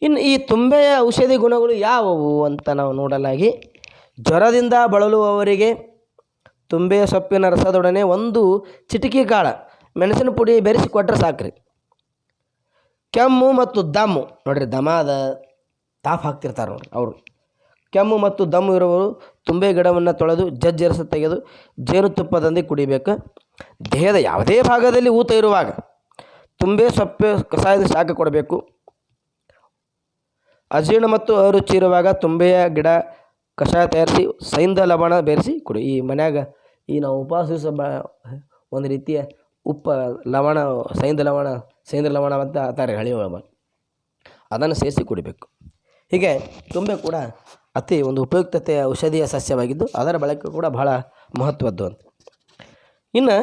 ಇನ್ನು ಈ ತುಂಬೆಯ ಔಷಧಿ ಗುಣಗಳು ಯಾವುವು ಅಂತ ನಾವು ನೋಡಲಾಗಿ, ಜ್ವರದಿಂದ ಬಳಲುವವರಿಗೆ ತುಂಬೆಯ ಸೊಪ್ಪಿನ ರಸದೊಡನೆ 1 ಚಿಟಿಕೆ ಕಾಳ ಮೆಣಸಿನ ಪುಡಿ ಬೆರೆಸಿ ಕೊಟ್ಟರೆ ಸಾಕ್ರಿ. ಕೆಮ್ಮು ಮತ್ತು ದಮ್ಮು, ನೋಡಿರಿ ದಮಾದ ತಾಫ್ ಹಾಕ್ತಿರ್ತಾರೆ ನೋಡ್ರಿ ಅವರು, ಕೆಮ್ಮು ಮತ್ತು ದಮ್ಮು ಇರುವವರು ತುಂಬೆ ಗಿಡವನ್ನು ತೊಳೆದು ಜಜ್ಜಿ ರಸ ತೆಗೆದು ಜೇನುತುಪ್ಪದೊಂದಿಗೆ ಕುಡಿಬೇಕು. ದೇಹದ ಯಾವುದೇ ಭಾಗದಲ್ಲಿ ಊತ ಇರುವಾಗ ತುಂಬೆ ಸೊಪ್ಪು ಕಷಾಯದ ಶಾಖ ಕೊಡಬೇಕು. ಅಜೀರ್ಣ ಮತ್ತು ಅರುಚಿ ಇರುವಾಗ ತುಂಬೆಯ ಗಿಡ ಕಷಾಯ ತಯಾರಿಸಿ ಸೈಂಧ ಲವಣ ಬೆರೆಸಿ ಕುಡಿ. ಈ ಮನ್ಯಾಗ ನಾವು ಉಪವಾಸ ಒಂದು ರೀತಿಯ ಲವಣ ಸೈಂಧ ಲವಣ ಅಂತ ಅಂತಾರೆ ಹಳಿ ಒಳಗೆ, ಅದನ್ನು ಸೇರಿಸಿ ಕುಡಿಬೇಕು. ಹೀಗೆ ತುಂಬೆ ಕೂಡ ಅತಿ ಒಂದು ಉಪಯುಕ್ತತೆಯ ಔಷಧೀಯ ಸಸ್ಯವಾಗಿದ್ದು ಅದರ ಬಳಕೆ ಕೂಡ ಬಹಳ ಮಹತ್ವದ್ದು ಅಂತ. ಇನ್ನು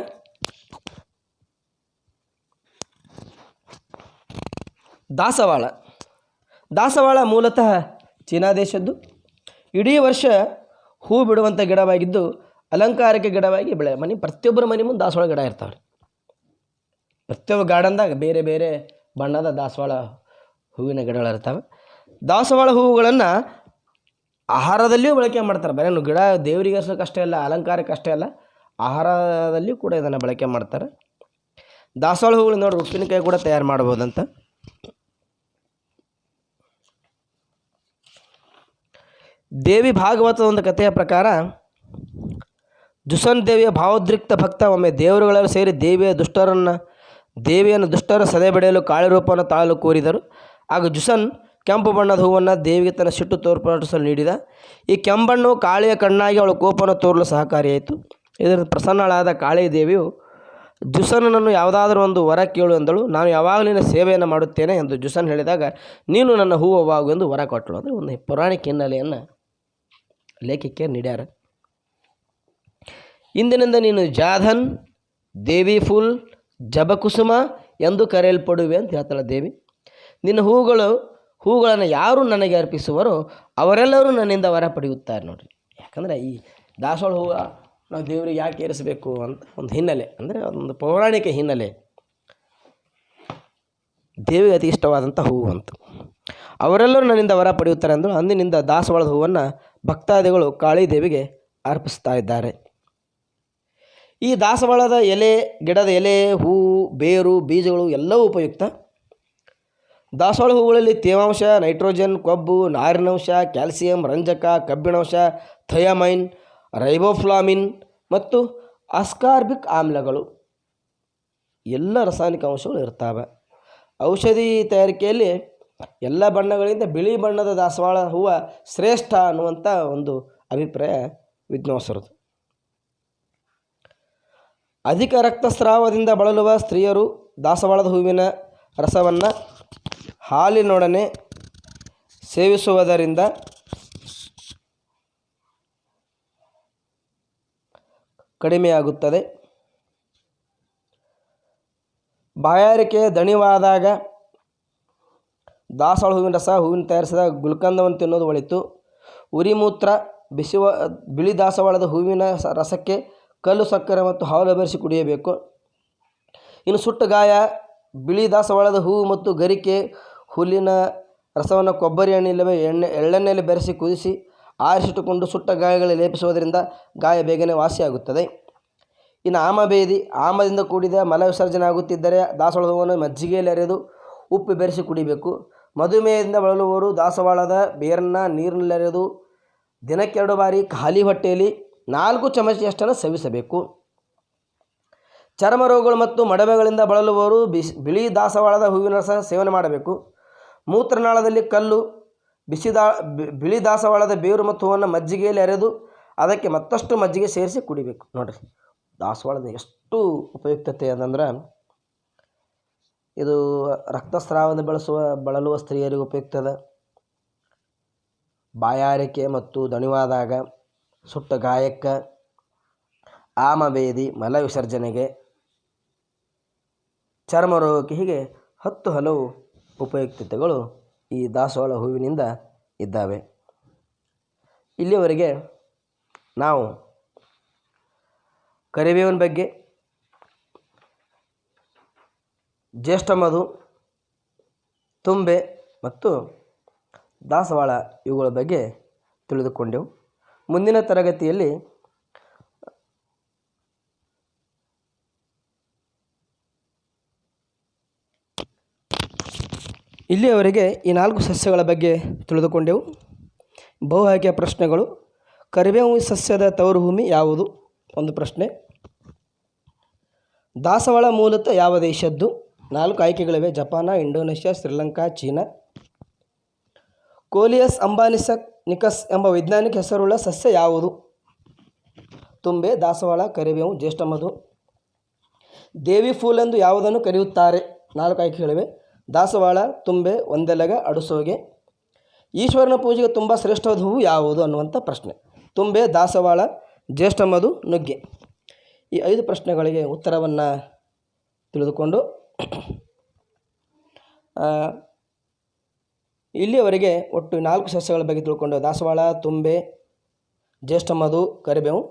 ದಾಸವಾಳ ಮೂಲತಃ ಚೀನಾ ದೇಶದ್ದು. ಇಡೀ ವರ್ಷ ಹೂ ಬಿಡುವಂಥ ಗಿಡವಾಗಿದ್ದು ಅಲಂಕಾರಿಕ ಗಿಡವಾಗಿ ಪ್ರತಿಯೊಬ್ಬರ ಮನೆ ಮುಂದೆ ದಾಸವಾಳ ಗಿಡ ಇರ್ತಾವೆ. ಪ್ರತಿಯೊಬ್ಬ ಗಾರ್ಡನ್ದಾಗ ಬೇರೆ ಬೇರೆ ಬಣ್ಣದ ದಾಸವಾಳ ಹೂವಿನ ಗಿಡಗಳಿರ್ತವೆ. ದಾಸವಾಳ ಹೂವುಗಳನ್ನು ಆಹಾರದಲ್ಲಿಯೂ ಬಳಕೆ ಮಾಡ್ತಾರೆ. ಬರೀ ಗಿಡ ದೇವರಿಗೆ ಅಷ್ಟೇ ಅಲ್ಲ, ಅಲಂಕಾರಕ್ಕೆ ಅಷ್ಟೇ ಅಲ್ಲ, ಆಹಾರದಲ್ಲಿಯೂ ಕೂಡ ಇದನ್ನು ಬಳಕೆ ಮಾಡ್ತಾರೆ. ದಾಸವಾಳ ಹೂಗಳು ನೋಡಿ ಉಪ್ಪಿನಕಾಯಿ ಕೂಡ ತಯಾರು ಮಾಡ್ಬೋದಂತ. ದೇವಿ ಭಾಗವತದ ಒಂದು ಕಥೆಯ ಪ್ರಕಾರ ಜುಸನ್ ದೇವಿಯ ಭಾವೋದ್ರಿಕ್ತ ಭಕ್ತ ಒಮ್ಮೆ ದೇವರುಗಳೆಲ್ಲ ಸೇರಿ ದೇವಿಯನ್ನು ದುಷ್ಟರ ಸದೆ ಬಡಿಯಲು ಕಾಳಿ ರೂಪವನ್ನು ತಾಳಲು ಕೋರಿದರು. ಆಗ ಜುಸನ್ ಕೆಂಪು ಬಣ್ಣದ ಹೂವನ್ನು ದೇವಿಗೆ ತನ್ನ ಸಿಟ್ಟು ತೋರ್ಪಡಿಸಲು ನೀಡಿದ. ಈ ಕೆಂಬಣ್ಣು ಕಾಳಿಯ ಕಣ್ಣಾಗಿ ಅವಳ ಕೋಪವನ್ನು ತೋರಲು ಸಹಕಾರಿಯಾಯಿತು. ಇದರಿಂದ ಪ್ರಸನ್ನಳಾದ ಕಾಳಿ ದೇವಿಯು ಜುಸನನ್ನು ಯಾವುದಾದರೂ ಒಂದು ವರ ಕೇಳು ಎಂದಳು. ನಾನು ಯಾವಾಗಲೂ ನಿನ್ನ ಸೇವೆಯನ್ನು ಮಾಡುತ್ತೇನೆ ಎಂದು ಜುಸನ್ ಹೇಳಿದಾಗ, ನೀನು ನನ್ನ ಹೂವಾಗು ಎಂದು ವರ ಕೊಟ್ಟಳು. ಅಂದರೆ ಒಂದು ಪೌರಾಣಿಕ ಹಿನ್ನೆಲೆಯನ್ನು ಲೇಖಕ್ಕೆ ನೀಡ್ಯಾರ. ಇಂದಿನಿಂದ ನೀನು ಜಾಧನ್, ದೇವಿ ಫುಲ್, ಜಬಕುಸುಮ ಎಂದು ಕರೆಯಲ್ಪಡುವೆ ಅಂತ ಹೇಳ್ತಾಳೆ ದೇವಿ. ನಿನ್ನ ಹೂಗಳನ್ನು ಯಾರು ನನಗೆ ಅರ್ಪಿಸುವರೋ ಅವರೆಲ್ಲರೂ ನನ್ನಿಂದ ವರ ಪಡೆಯುತ್ತಾರೆ. ನೋಡಿರಿ, ಯಾಕಂದರೆ ಈ ದಾಸವಾಳ ಹೂವು ನಾವು ದೇವರಿಗೆ ಯಾಕೆ ಏರಿಸಬೇಕು ಅಂತ ಒಂದು ಹಿನ್ನೆಲೆ, ಅಂದರೆ ಒಂದು ಪೌರಾಣಿಕ ಹಿನ್ನೆಲೆ. ದೇವಿಗೆ ಅತಿ ಇಷ್ಟವಾದಂಥ ಹೂವು ಅಂತ. ಅವರೆಲ್ಲರೂ ನನ್ನಿಂದ ವರ ಪಡೆಯುತ್ತಾರೆ ಅಂದರು. ಅಂದಿನಿಂದ ದಾಸವಾಳದ ಹೂವನ್ನು ಭಕ್ತಾದಿಗಳು ಕಾಳಿ ದೇವಿಗೆ ಅರ್ಪಿಸ್ತಾ ಇದ್ದಾರೆ. ಈ ದಾಸವಾಳದ ಎಲೆ, ಗಿಡದ ಎಲೆ, ಹೂವು, ಬೇರು, ಬೀಜಗಳು ಎಲ್ಲವೂ ಉಪಯುಕ್ತ. ದಾಸವಾಳ ಹೂವುಗಳಲ್ಲಿ ತೇವಾಂಶ, ನೈಟ್ರೋಜನ್, ಕೊಬ್ಬು, ನಾರಿನಂಶ, ಕ್ಯಾಲ್ಸಿಯಂ, ರಂಜಕ, ಕಬ್ಬಿಣಾಂಶ, ಥಯಾಮೈನ್, ರೈಬೋಫ್ಲಾಮಿನ್ ಮತ್ತು ಅಸ್ಕಾರ್ಬಿಕ್ ಆಮ್ಲಗಳು ಎಲ್ಲ ರಾಸಾಯನಿಕ ಅಂಶಗಳು ಇರ್ತವೆ. ಔಷಧಿ ತಯಾರಿಕೆಯಲ್ಲಿ ಎಲ್ಲ ಬಣ್ಣಗಳಿಂದ ಬಿಳಿ ಬಣ್ಣದ ದಾಸವಾಳ ಹೂವು ಶ್ರೇಷ್ಠ ಅನ್ನುವಂಥ ಒಂದು ಅಭಿಪ್ರಾಯ ವಿದ್ವಾಂಸರದು. ಅಧಿಕ ರಕ್ತಸ್ರಾವದಿಂದ ಬಳಲುವ ಸ್ತ್ರೀಯರು ದಾಸವಾಳದ ಹೂವಿನ ರಸವನ್ನು ಹಾಲಿನೊಡನೆ ಸೇವಿಸುವುದರಿಂದ ಕಡಿಮೆಯಾಗುತ್ತದೆ. ಬಾಯಾರಿಕೆ ದಣಿವಾದಾಗ ದಾಸವಾಳ ಹೂವಿನ ರಸ, ಹೂವಿನ ತಯಾರಿಸಿದ ಗುಲ್ಕಂದವನ್ನು ತಿನ್ನೋದು ಒಳಿತು. ಉರಿಮೂತ್ರ, ಬಿಳಿ ದಾಸವಾಳದ ಹೂವಿನ ರಸಕ್ಕೆ ಕಲ್ಲು ಸಕ್ಕರೆ ಮತ್ತು ಹಾಲು ಬೆರೆಸಿ ಕುಡಿಯಬೇಕು. ಇನ್ನು ಸುಟ್ಟ ಗಾಯ, ಬಿಳಿ ದಾಸವಾಳದ ಹೂವು ಮತ್ತು ಗರಿಕೆ ಹುಲ್ಲಿನ ರಸವನ್ನು ಕೊಬ್ಬರಿ ಎಣ್ಣೆ ಇಲ್ಲವೇ ಎಳ್ಳೆಣ್ಣೆಯಲ್ಲಿ ಬೆರೆಸಿ ಕುದಿಸಿ ಆರಿಸಿಟ್ಟುಕೊಂಡು ಸುಟ್ಟ ಗಾಯಗಳಿಗೆ ಲೇಪಿಸುವುದರಿಂದ ಗಾಯ ಬೇಗನೆ ವಾಸಿಯಾಗುತ್ತದೆ. ಇನ್ನು ಆಮಬೇದಿ, ಆಮದಿಂದ ಕೂಡಿದ ಮಲ ವಿಸರ್ಜನೆ ಆಗುತ್ತಿದ್ದರೆ ದಾಸವಾಳದ ಹೂವನ್ನು ಮಜ್ಜಿಗೆಯಲ್ಲಿ ಅರೆದು ಉಪ್ಪು ಬೆರೆಸಿ ಕುಡಿಬೇಕು. ಮಧುಮೇಹದಿಂದ ಬಳಲುವವರು ದಾಸವಾಳದ ಬೇರನ್ನು ನೀರಿನಲ್ಲಿ ಅರೆದು ದಿನಕ್ಕೆ 2 ಬಾರಿ ಖಾಲಿ ಹೊಟ್ಟೆಯಲ್ಲಿ 4 ಚಮಚೆಯಷ್ಟನ್ನು ಸೇವಿಸಬೇಕು. ಚರ್ಮ ರೋಗಗಳು ಮತ್ತು ಮಡವೆಗಳಿಂದ ಬಳಲುವವರು ಬಿಳಿ ದಾಸವಾಳದ ಹೂವಿನ ರಸ ಸೇವನೆ ಮಾಡಬೇಕು. ಮೂತ್ರನಾಳದಲ್ಲಿ ಕಲ್ಲು, ಬಿಳಿ ದಾಸವಾಳದ ಬೇರು ಮತ್ತು ಹೂವನ್ನು ಮಜ್ಜಿಗೆಯಲ್ಲಿ ಅರೆದು ಅದಕ್ಕೆ ಮತ್ತಷ್ಟು ಮಜ್ಜಿಗೆ ಸೇರಿಸಿ ಕುಡಿಬೇಕು. ನೋಡಿರಿ, ದಾಸವಾಳದ ಎಷ್ಟು ಉಪಯುಕ್ತತೆ ಅದಂದ್ರೆ ಇದು ರಕ್ತಸ್ರಾವದ ಬಳಲುವ ಸ್ತ್ರೀಯರಿಗೆ ಉಪಯುಕ್ತದ. ಬಾಯಾರಿಕೆ ಮತ್ತು ದಣಿವಾದಾಗ, ಸುಟ್ಟ ಗಾಯಕ್ಕೆ, ಆಮಬೇದಿ, ಮಲ ವಿಸರ್ಜನೆಗೆ, ಚರ್ಮ ರೋಗಕ್ಕೆ, ಹೀಗೆ 10 ಹಲವು ಉಪಯುಕ್ತತೆಗಳು ಈ ದಾಸವಾಳ ಹೂವಿನಿಂದ ಇದ್ದಾವೆ. ಇಲ್ಲಿಯವರೆಗೆ ನಾವು ಕರಿಬೇವಿನ ಬಗ್ಗೆ, ಜ್ಯೇಷ್ಠಮಧು, ತುಂಬೆ ಮತ್ತು ದಾಸವಾಳ ಇವುಗಳ ಬಗ್ಗೆ ತಿಳಿದುಕೊಂಡೆವು. ಮುಂದಿನ ತರಗತಿಯಲ್ಲಿ ಇಲ್ಲಿಯವರೆಗೆ ಈ 4 ಸಸ್ಯಗಳ ಬಗ್ಗೆ ತಿಳಿದುಕೊಂಡೆವು. ಬಹು ಆಯ್ಕೆಯ ಪ್ರಶ್ನೆಗಳು. ಕರಿಬೇವು ಸಸ್ಯದ ತವರು ಭೂಮಿ ಯಾವುದು? ಒಂದು ಪ್ರಶ್ನೆ. ದಾಸವಾಳ ಮೂಲತಃ ಯಾವ ದೇಶದ್ದು? 4 ಆಯ್ಕೆಗಳಿವೆ. ಜಪಾನ, ಇಂಡೋನೇಷ್ಯಾ, ಶ್ರೀಲಂಕಾ, ಚೀನಾ. ಕೋಲಿಯಸ್ ಅಂಬಾನಿಕಸ್ ಎಂಬ ವೈಜ್ಞಾನಿಕ ಹೆಸರುಳ್ಳ ಸಸ್ಯ ಯಾವುದು? ತುಂಬೆ, ದಾಸವಾಳ, ಕರಿಬೇವು, ಜ್ಯೇಷ್ಠಮಧು. ದೇವಿ ಫೂಲ್ ಎಂದು ಯಾವುದನ್ನು ಕರೆಯುತ್ತಾರೆ? 4 ಆಯ್ಕೆಗಳಿವೆ. ದಾಸವಾಳ, ತುಂಬೆ, ಒಂದೆಲಗ, ಅಡುಸೋಗೆ. ಈಶ್ವರನ ಪೂಜೆಗೆ ತುಂಬ ಶ್ರೇಷ್ಠವಾದ ಹೂವು ಯಾವುದು ಅನ್ನುವಂಥ ಪ್ರಶ್ನೆ. ತುಂಬೆ, ದಾಸವಾಳ, ಜ್ಯೇಷ್ಠಮಧು, ನುಗ್ಗೆ. ಈ 5 ಪ್ರಶ್ನೆಗಳಿಗೆ ಉತ್ತರವನ್ನು ತಿಳಿದುಕೊಂಡು ಇಲ್ಲಿಯವರೆಗೆ ಒಟ್ಟು 4 ಸಸ್ಯಗಳ ಬಗ್ಗೆ ತಿಳ್ಕೊಂಡು ದಾಸವಾಳ, ತುಂಬೆ, ಜ್ಯೇಷ್ಠಮಧು, ಕರಿಬೇವು.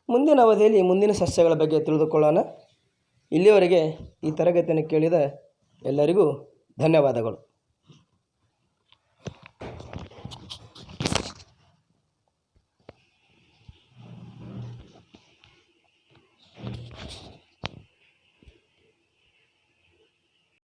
ಮುಂದಿನ ಅವಧಿಯಲ್ಲಿ ಮುಂದಿನ ಸಸ್ಯಗಳ ಬಗ್ಗೆ ತಿಳಿದುಕೊಳ್ಳೋಣ. ಇಲ್ಲಿಯವರೆಗೆ ಈ ತರಗತಿಯನ್ನು ಕೇಳಿದ ಎಲ್ಲರಿಗೂ ಧನ್ಯವಾದಗಳು.